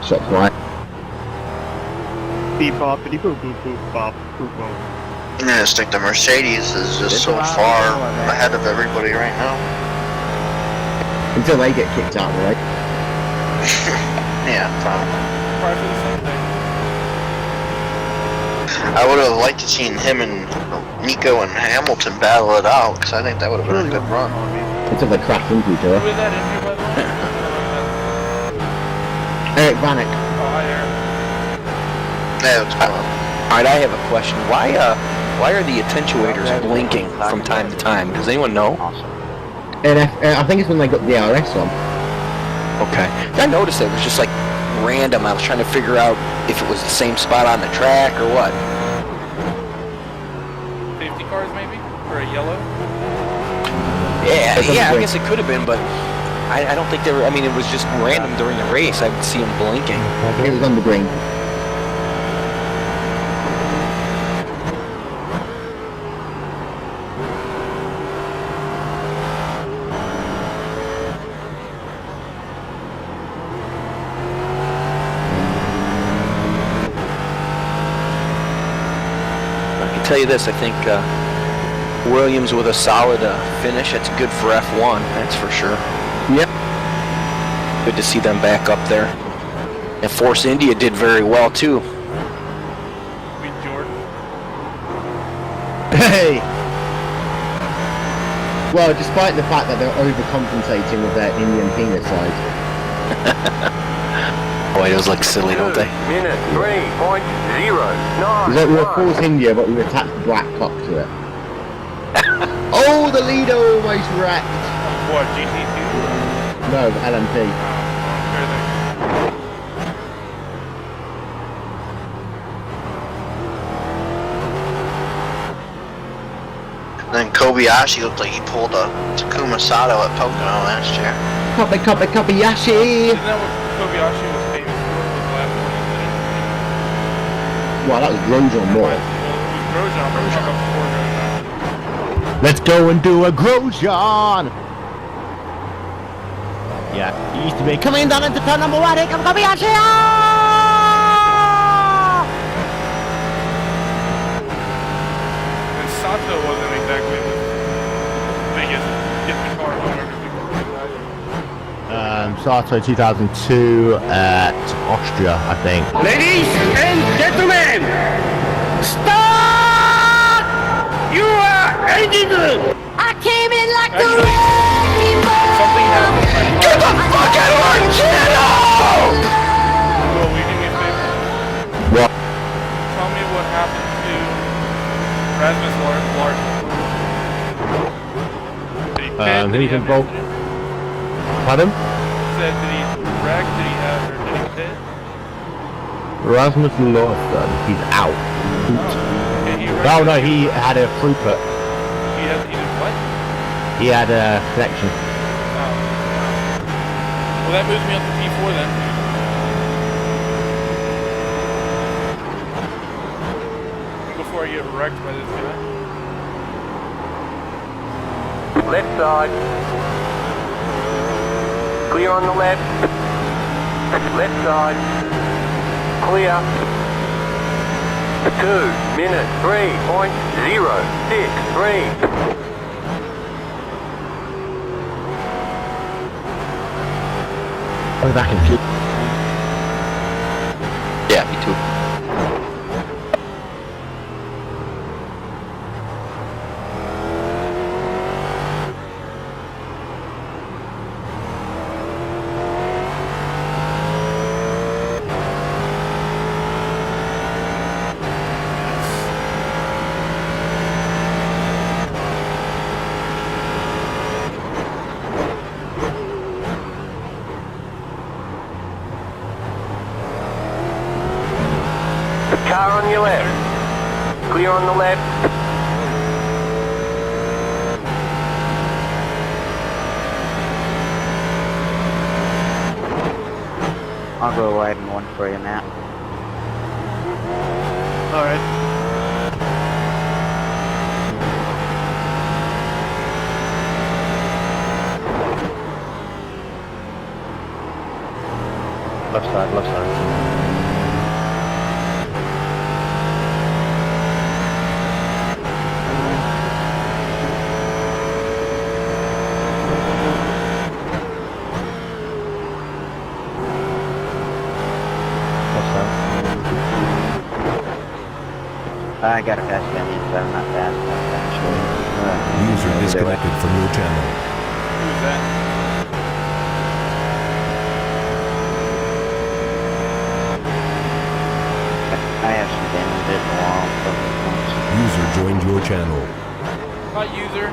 Shots right. Beep bop, beep boop boop boop bop boop boop. I just think the Mercedes is just so far ahead of everybody right now. Until they get kicked out, right? Yeah, probably. Probably the same thing. I would have liked to seen him and Nico and Hamilton battle it out, because I think that would have been a good run. Until they crash into each other. Who was that injured, by the way? Eric Vanek. Oh, hi, Eric. Yeah, it's fun. Alright, I have a question. Why are the attenuators blinking from time to time? Does anyone know? And I think it's when they got the DRS on. Okay. I noticed it was just like random. I was trying to figure out if it was the same spot on the track or what. Safety cars, maybe? Or a yellow? Yeah, I guess it could have been, but I don't think they were. I mean, it was just random during the race. I would see them blinking. It was on the green. Tell you this, I think Williams with a solid finish. It's good for F1, that's for sure. Yep. Good to see them back up there. And Force India did very well too. Beat Jordan. Hey. Well, despite the fact that they're overcompensating with their Indian penis size. Boy, those look silly, don't they? Minute 3.09. It's like we were Force India, but we attached the black cock to it. Oh, the leader almost wrecked. What, GT2? No, the LMP. Then Kobayashi looked like he pulled a Takuma Sato at Pocono last year. Kobayashi! Isn't that what Kobayashi was famous for? Was last one? Wow, that was Grosjean more. Well, it was Grosjean, but we talked about before Grosjean. Let's go and do a Grosjean! Yeah, he used to be coming down into turn number 1, here comes Kobayashi! And Sato wasn't exactly the biggest get the car home every week. Sato 2002 at Austria, I think. Ladies and gentlemen, Stop! You are engine! I came in like the Actually, something happened. Get the fuck out of our channel! Will, will you do me a favor? What? Tell me what happened to Rasmus Larson. Did he pit? Did he he's have involved. incident? Pardon? Said, did he wreck? Did he have, or did he pit? Rasmus Lawson, he's out. Okay, he wrecked. No, no, he had a throughput. He did what? He had a connection. Oh. Well, that moves me up to P4 then. Before I get wrecked by this guy. Left side. Clear on the left. Left side. Clear. 2 minutes 3.063. I'm back in fuel. Yeah, me too. Car on your left. Clear on the left. I'll go wide and one for you, Matt. Alright. Left side, left side. I got a fast engine, but I'm not fast enough, actually. User disconnected from your channel. Who's that? I have some damage in the wall. User joined your channel. Hi, user.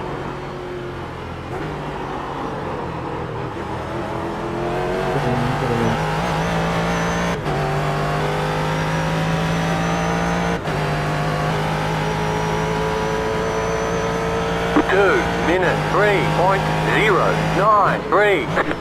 Minute 3.093.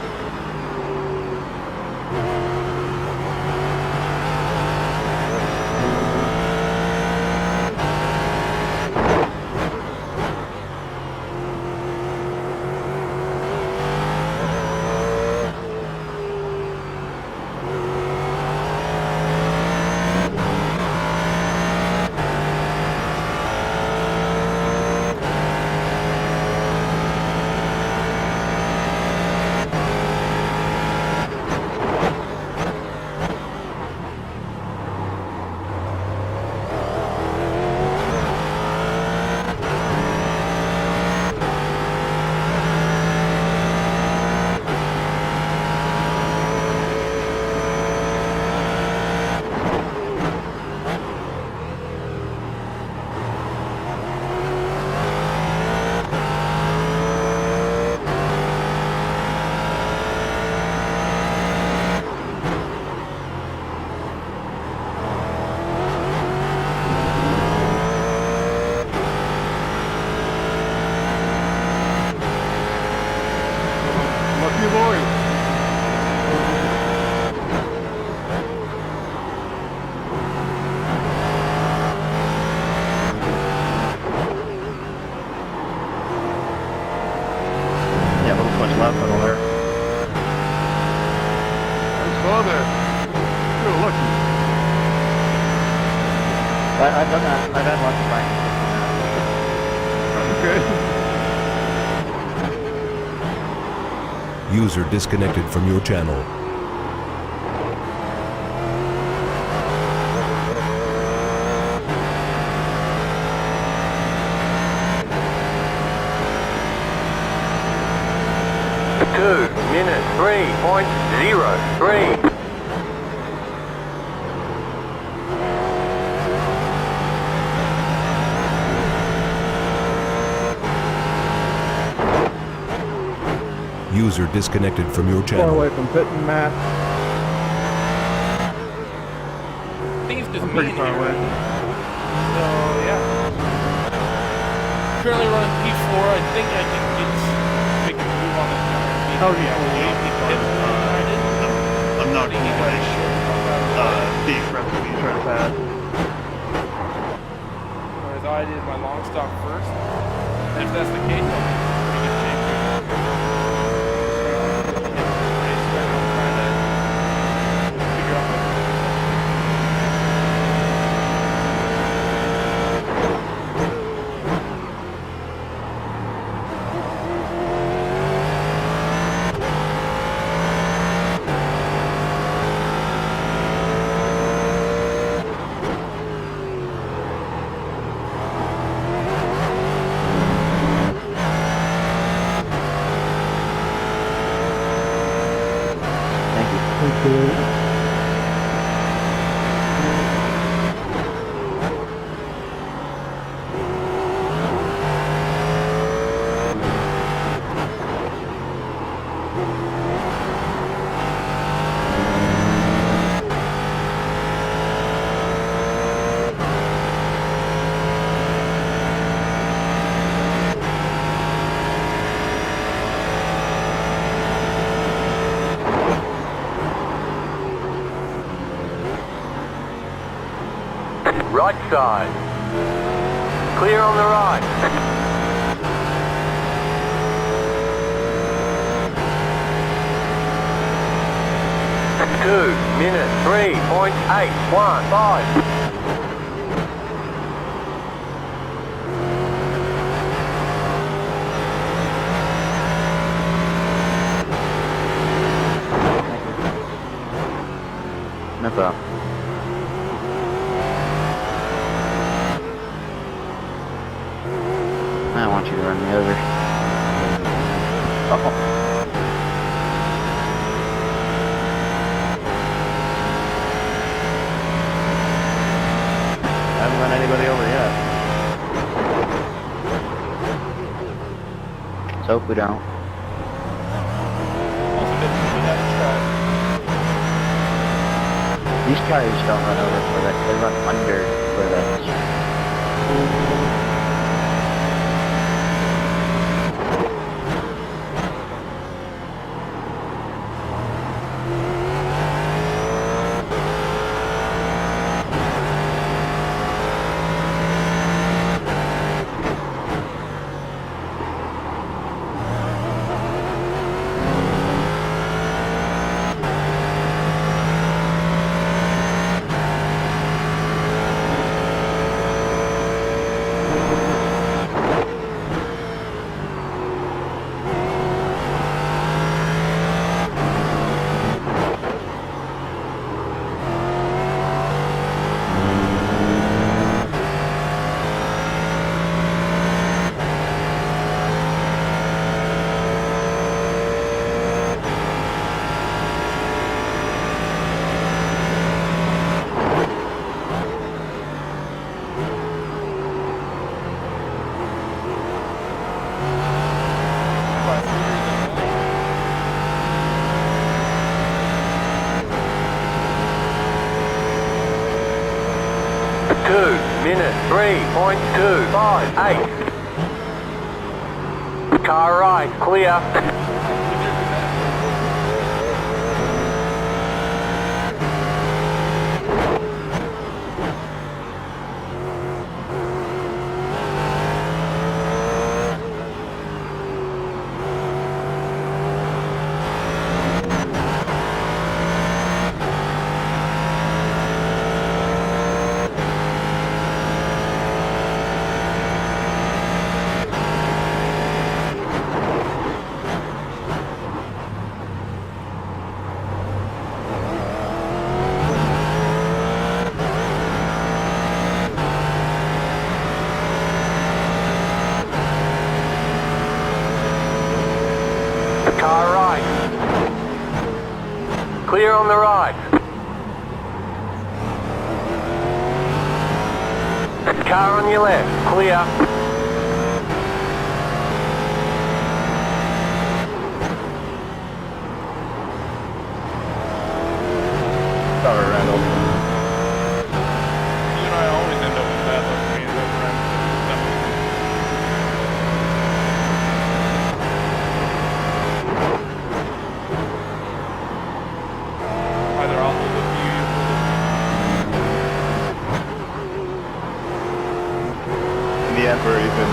I've done that. I've had lots of practice. User disconnected from your channel. 2 minutes 3.03. User disconnected from your channel. Far away from pitting, Matt. I think it's just I'm pretty me far here. away. So yeah. Currently running P4. I think I can make a move on this car. Oh, yeah. I'm not going to the express to be trying to pass. Whereas I did my long stop first. And if that's the case, I'll be in pretty good shape. Right side. Clear on the right. Two minutes 3.815. No problem. I want you to run me over. Oh. I haven't run anybody over yet. Let's hope we don't. These cars don't run over for that, they run under for that. minutes 3.258. Car right, clear. Clear on the right. Car on your left. Clear. Sorry, Randolph. You and I always end up with bad luck when we end up around either I'll hold up you. In the end, we're even.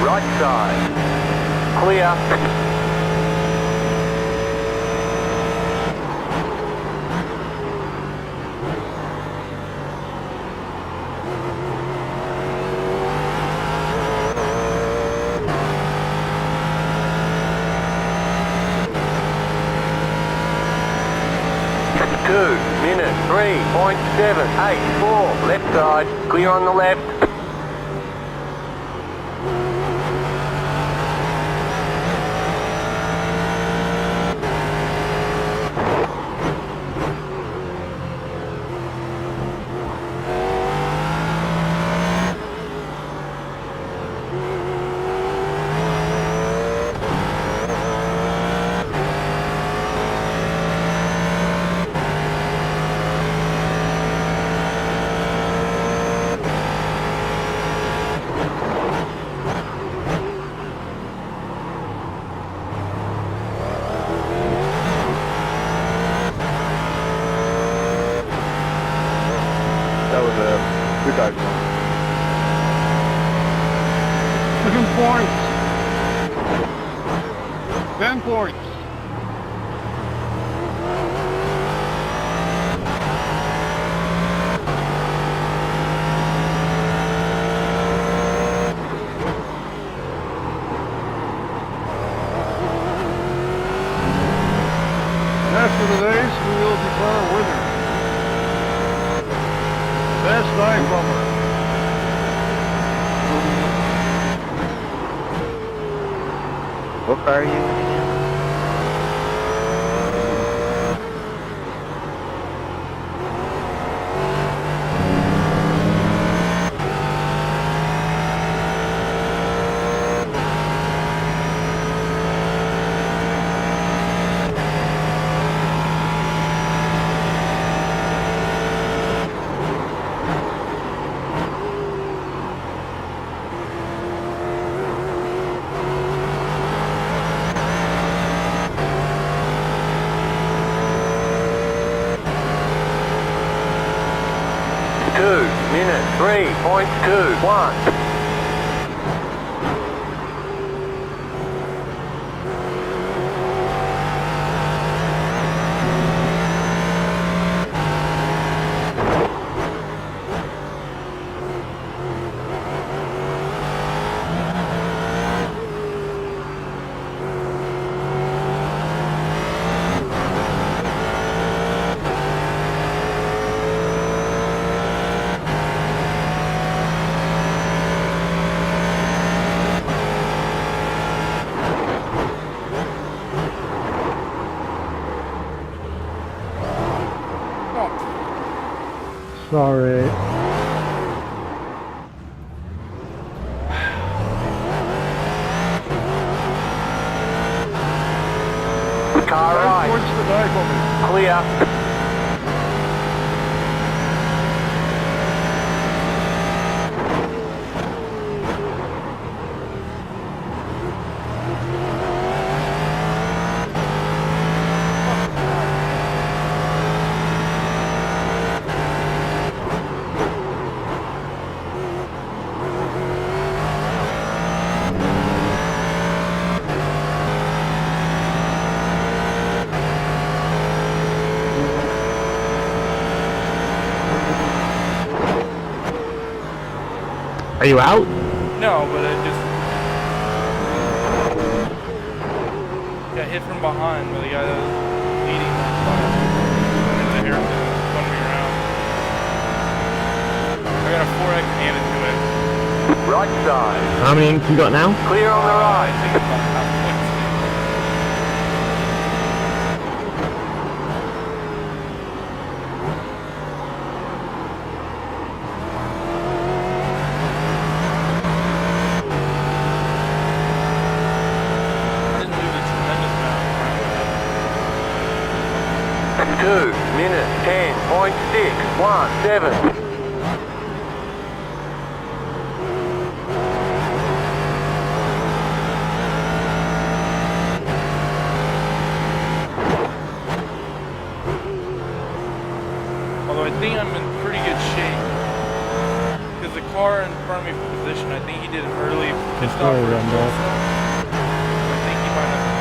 Right side. Clear. Minute 3.784. Left side. Clear on the left. That was a good dive. 7 points. 10 points. After the race, we will declare a winner. Best dive bomber. What car are you in again? Minute 3.21. Sorry. Car right. Clear. Are you out? No, but I just got hit from behind by the guy that was leading the spot. And the hairpin spun me around. I got a 4X handed to it. Right side. How many ink you got now? Clear on the I right. think it's about half point. Didn't lose a tremendous amount of time. 2 minutes 10.617. Although I think I'm in pretty good shape. Because the car in front of me for position, I think he did an early pit stop Sorry, for his Randolph. fuel cell. I think he might have been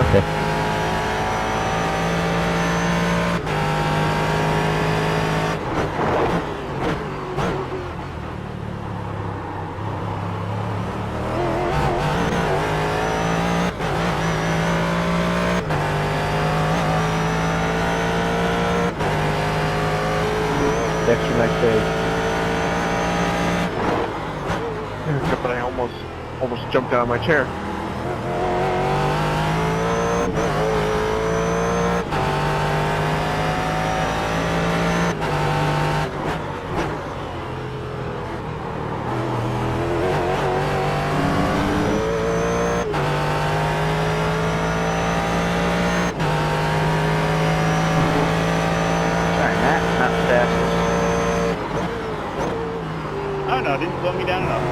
Okay. Extra next stage. But I almost jumped out of my chair. Sorry, Matt, not the fastest. I don't know, didn't slow me down enough.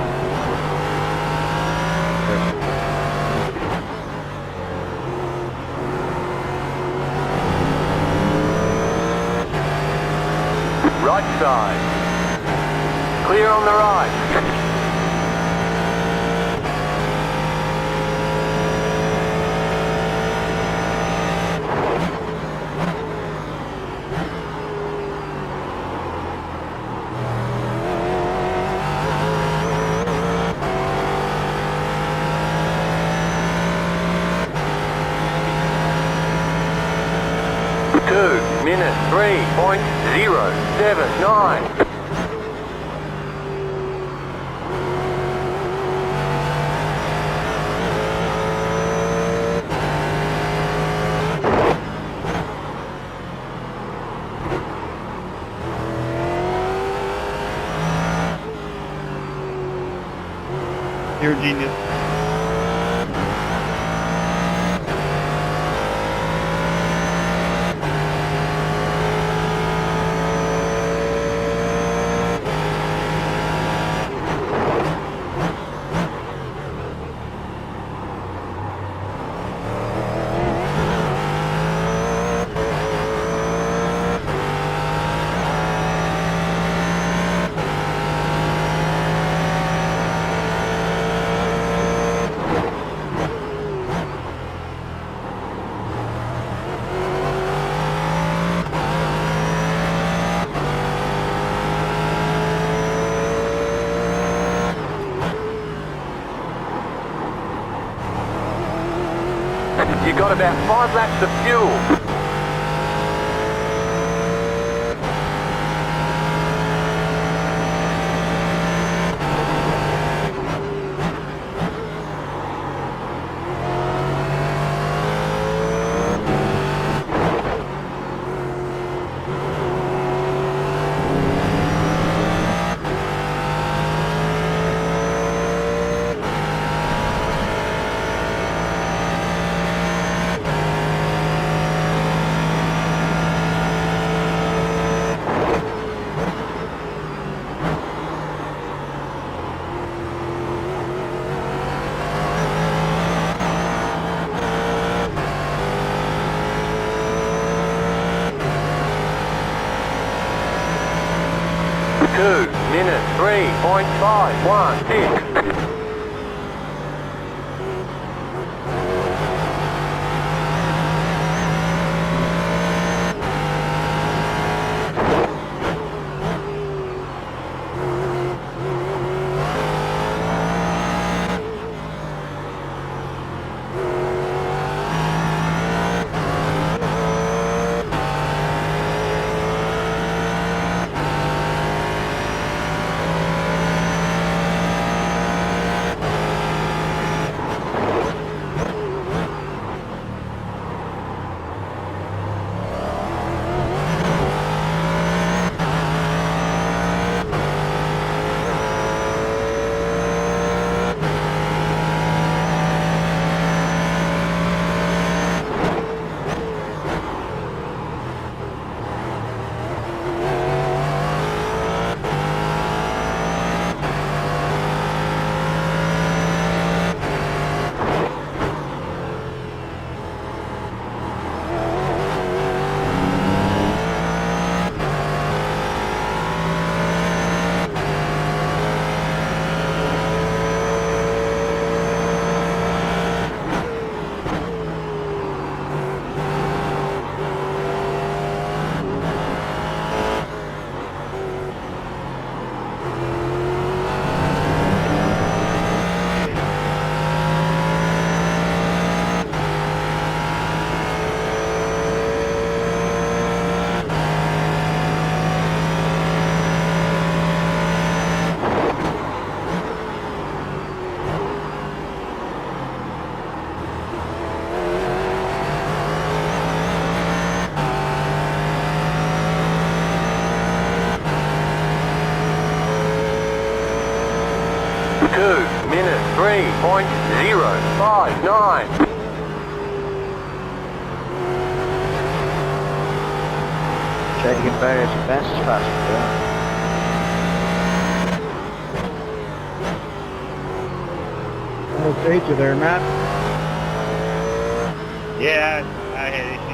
Right side. Clear on the right. Minute 3.079. You're a genius. You got about 5 laps of fuel. Minute 3.516. minutes 3.059. Try to get better as fast as possible. Almost ate you there, Matt. Yeah, I had issues.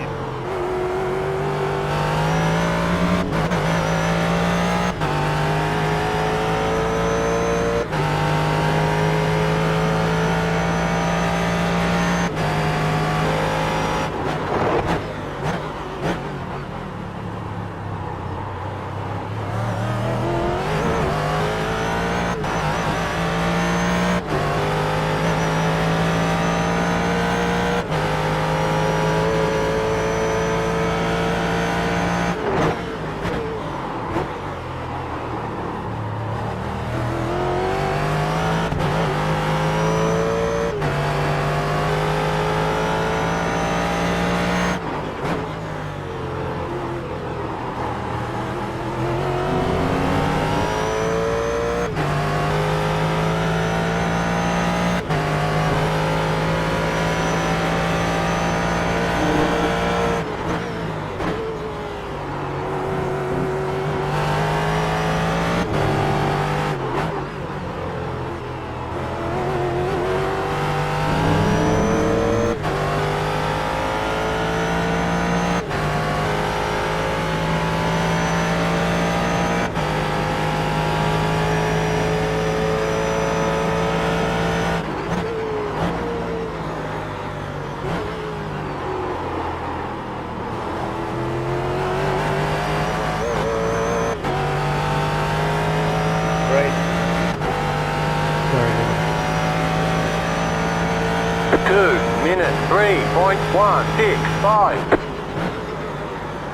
minutes 3.165.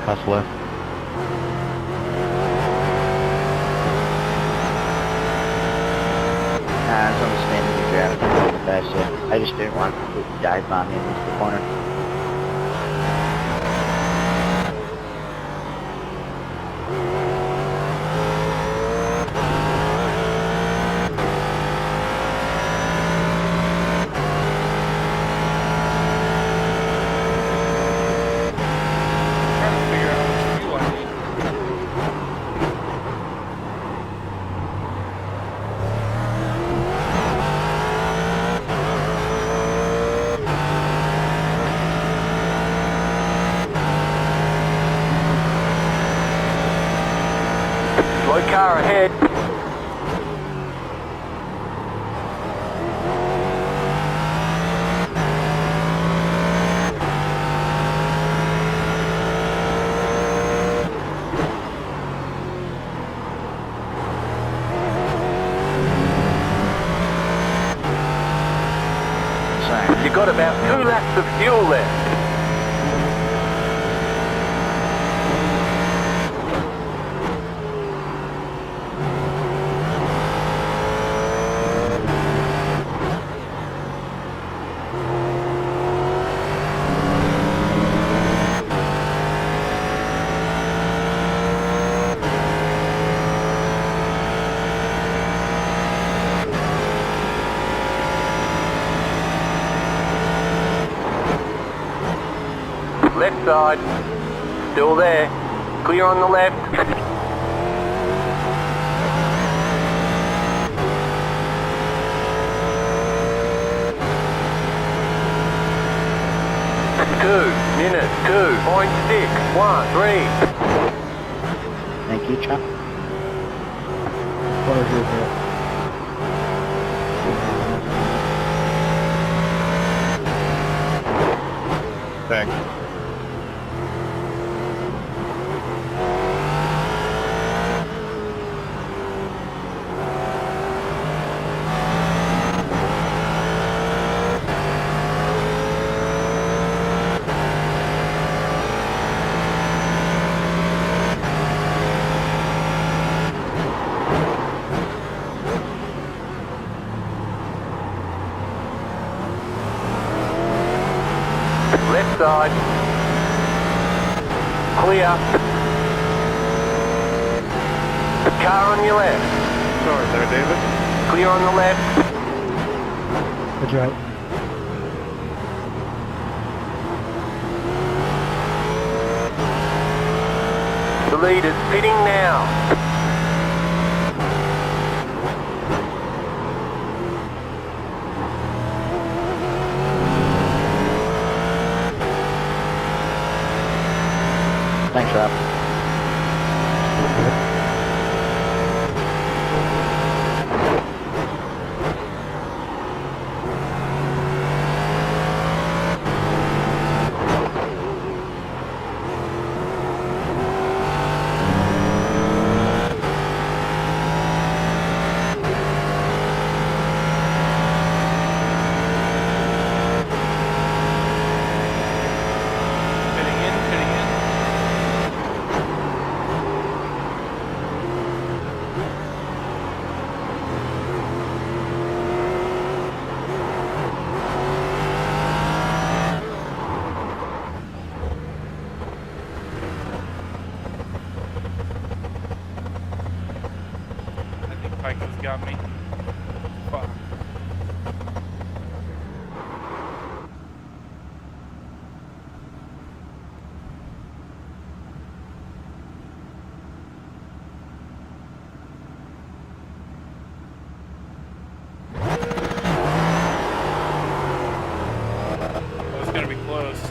Pass left. Nah, I was understanding the gravity on the fast yet. I just didn't want to completely dive bomb me into the corner. Car ahead. You got about 2 laps of fuel left. Left side, still there, clear on the left. Minutes 2.613. Thank you, Chuck. Thanks. Left side, clear. Car on your left. Sorry there, David. Clear on the left. That's right. The leader's pitting now. Thanks, Rob. Pico's got me. Fuck. Oh, it's gonna be close.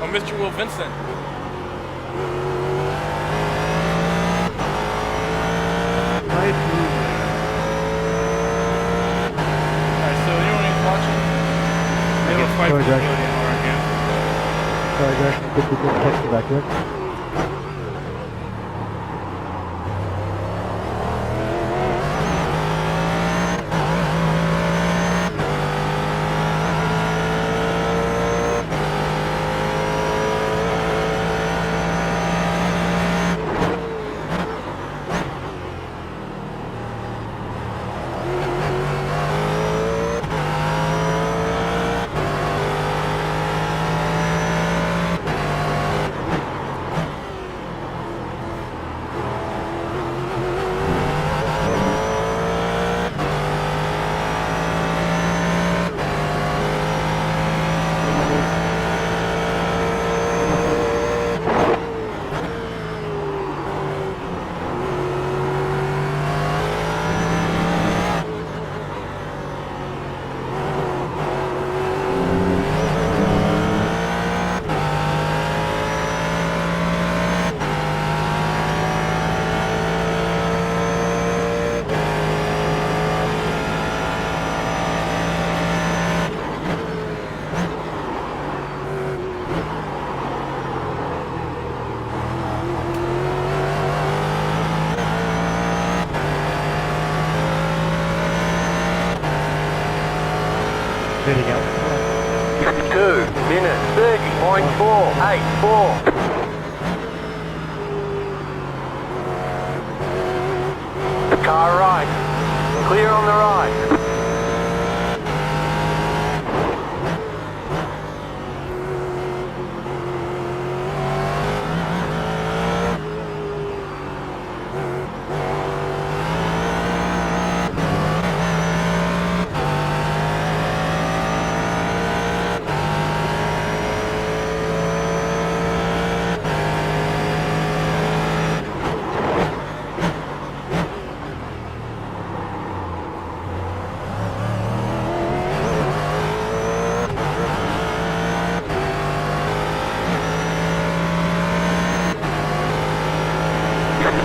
Mr. Will Vincent. Nice move. Alright, so anyone who's watching, they have a fight for the podium again. Sorry, Josh. Good text you back there. There you go. 2 minutes 30.484. Car right. Clear on the right.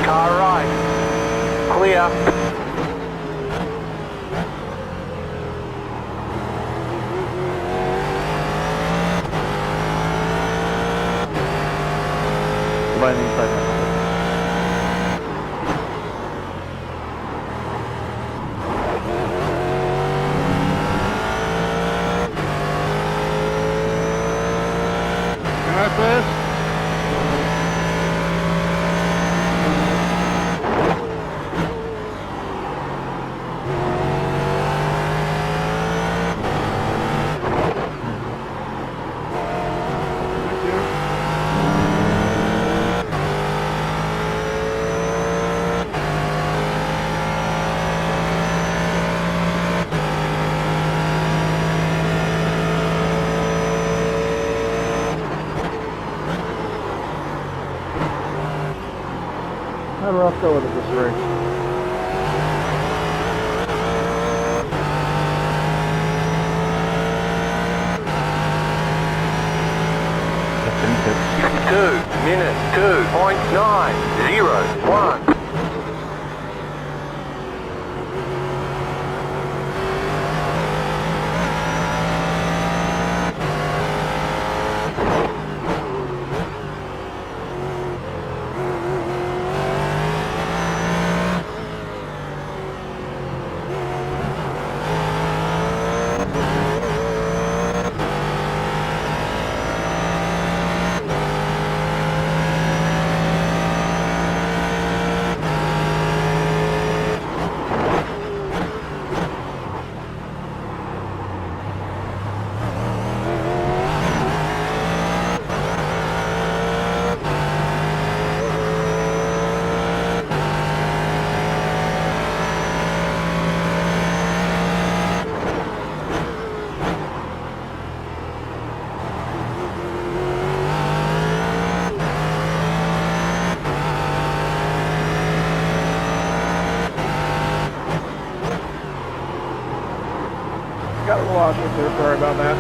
Car right. Clear. By the inside. surface. How rough go with it this race? Minutes 2.901. Got a little lost right there, sorry about that.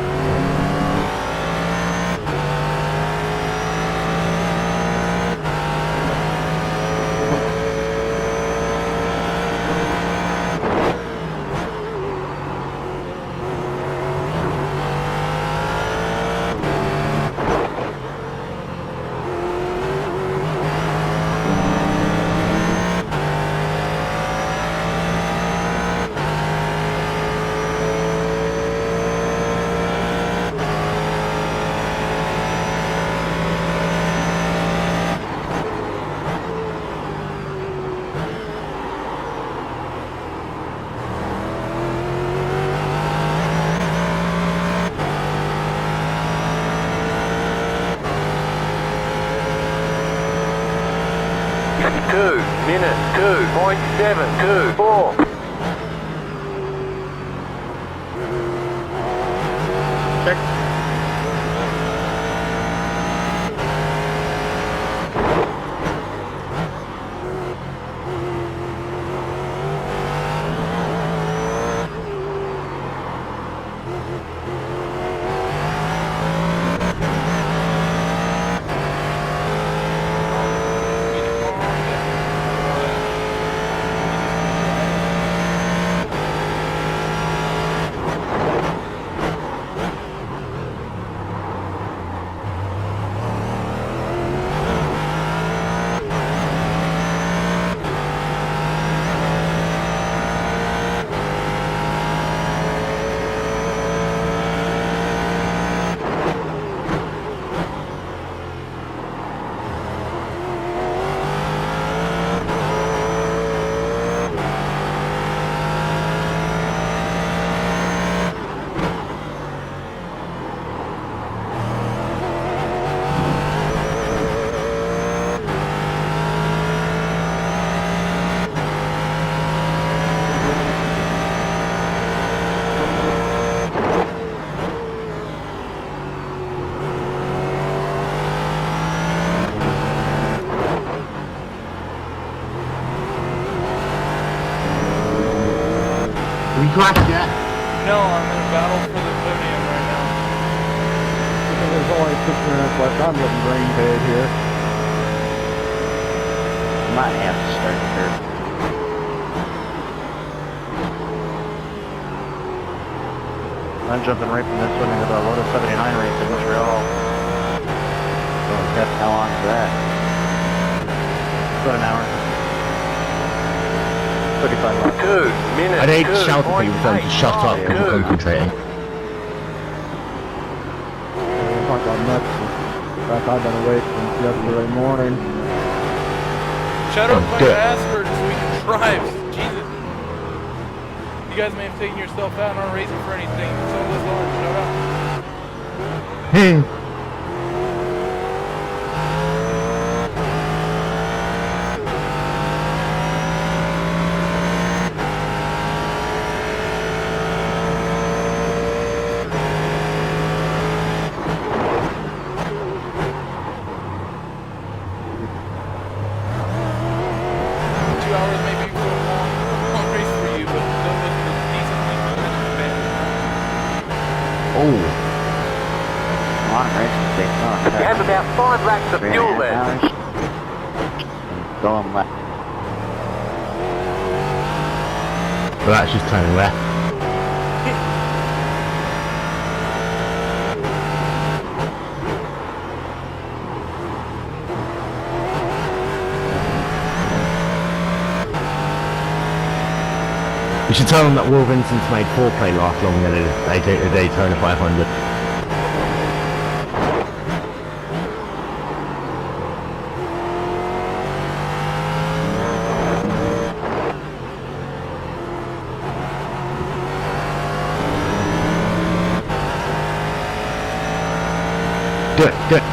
2 minutes 2.724. Check. We crashed yet? No, I'm in a battle for the podium right now. There's only 6 minutes left. I'm getting brain dead here. Might have to start the dirt. I'm jumping right from this one into the Lotus 79 race in Montreal. So guess how long for that? About an hour. 35 miles. 2 minutes. I'd hate to shout at people to shut up because we're concentrating. Talk about nuts. Like I've been awake since yesterday morning. Shut up by your ass for so we can drive. Jesus. You guys may have taken yourself out and aren't racing for anything. Some of us are. Shut up. You have about 5 laps of fuel left. Going left. Well, that's just turning left. You should tell them that Will Vincent's made foreplay last longer than a Daytona 500. Do it, do it.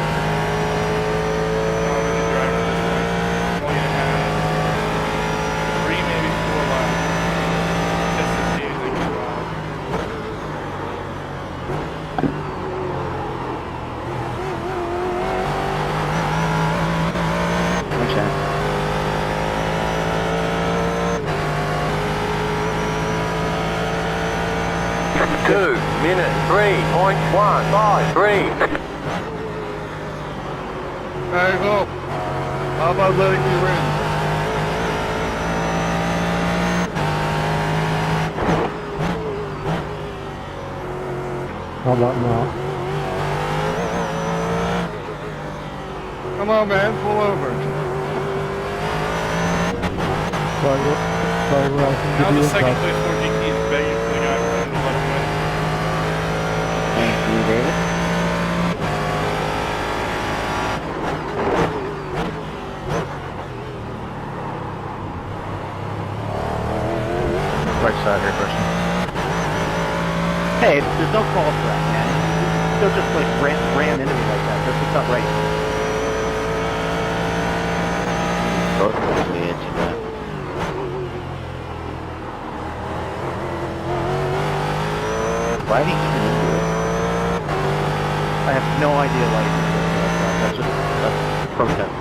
Minute 3.153. Hey, look. How about letting you in? How about now? Come on, man, pull over. Now the second place 4GT is begging for the guy running to let him win. Thank you, David. Right side here, person. Hey, there's no call for that, man. They'll just like ran into me like that. That's just not right. Both of us we into that. Why did he even into it? I have no idea why he did it like that. That's just a protest.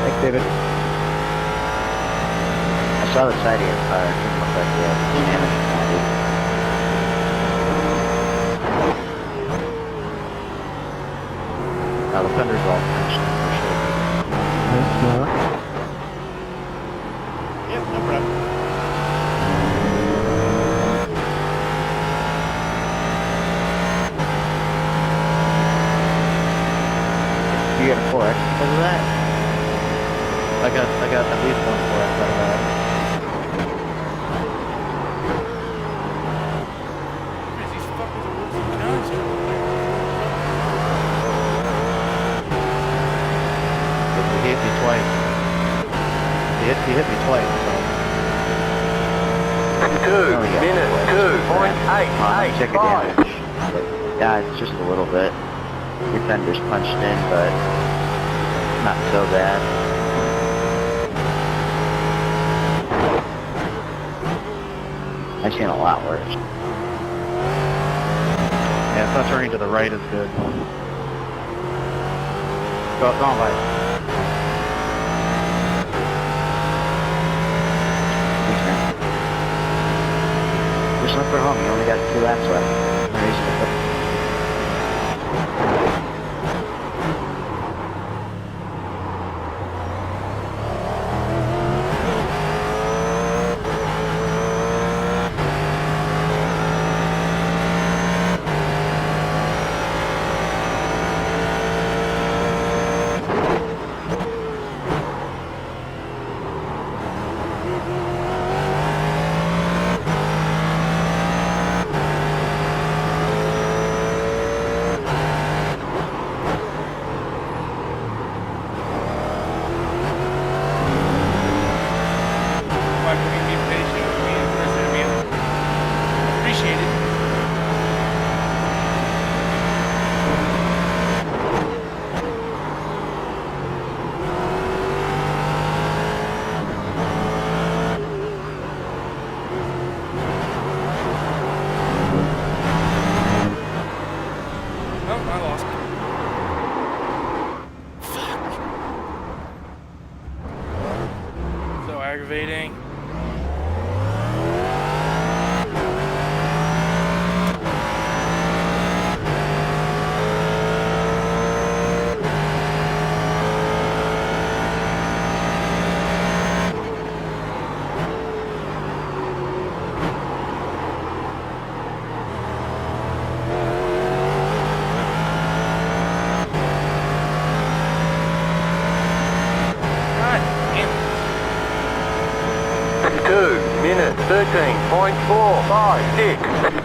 Thanks, David. I saw the side of your car. It didn't look like you had damage on it. Now the fender's all finished for sure. It's not. Yep, no problem. You got a 4X because of that? I got at least one 4X out of that. These fuckers are losing constantly. He hit me twice. He hit me twice, so. 2 minutes 2.885. Check it damage. Yeah, it's just a little bit. Your fender's punched in, but not so bad. I've seen a lot worse. Yeah, it's not turning to the right is good. Go on, by. Just look for home. You only got 2 laps left. minutes 13.456.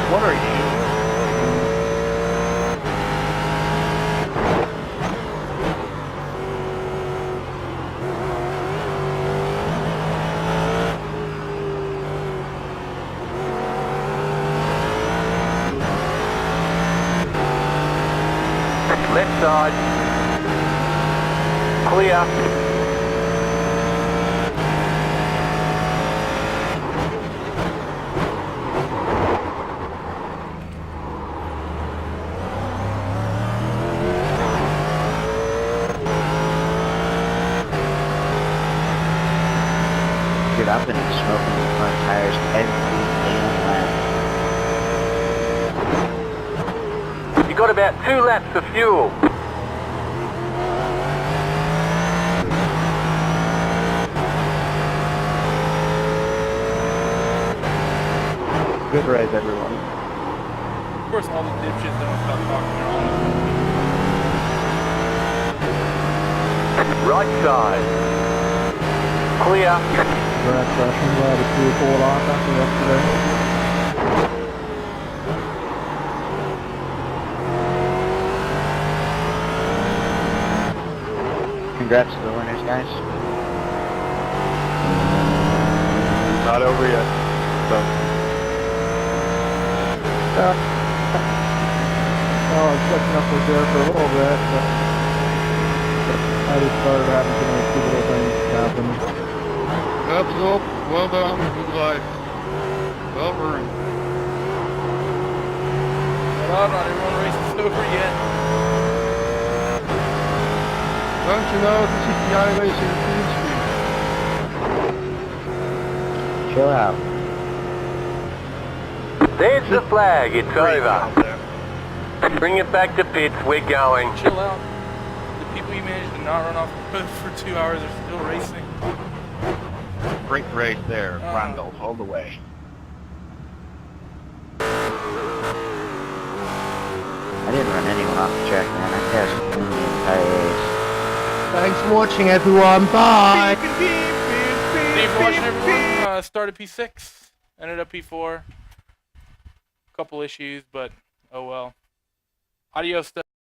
What are you? Left side. Clear. Dude, I've been smoking the front tires every damn lap. You got about 2 laps of fuel. Good race, everyone. Of course, all the dipshits don't stop talking. They're all Right side. Clear. Brad Freshman, glad to see a full off after yesterday. Congrats to the winners, guys. Not over yet. So. I was catching up with there for a little bit, but I just started having too many stupid little things happen. Up, well done, good life. Well earned. not everyone races over yet. Don't you know this is the iRacing industry? Chill out. There's the flag, it's over. Bring it back to pits, we're going. Chill out. The people you managed to not run off the road for 2 hours are still racing. Great race there, Randolph, all the way. I didn't run anyone off the track, man. I passed the entire race. Thanks for watching, everyone. Bye. Thanks for watching, everyone. Started P6, ended up P4. Couple issues, but oh well. Adios.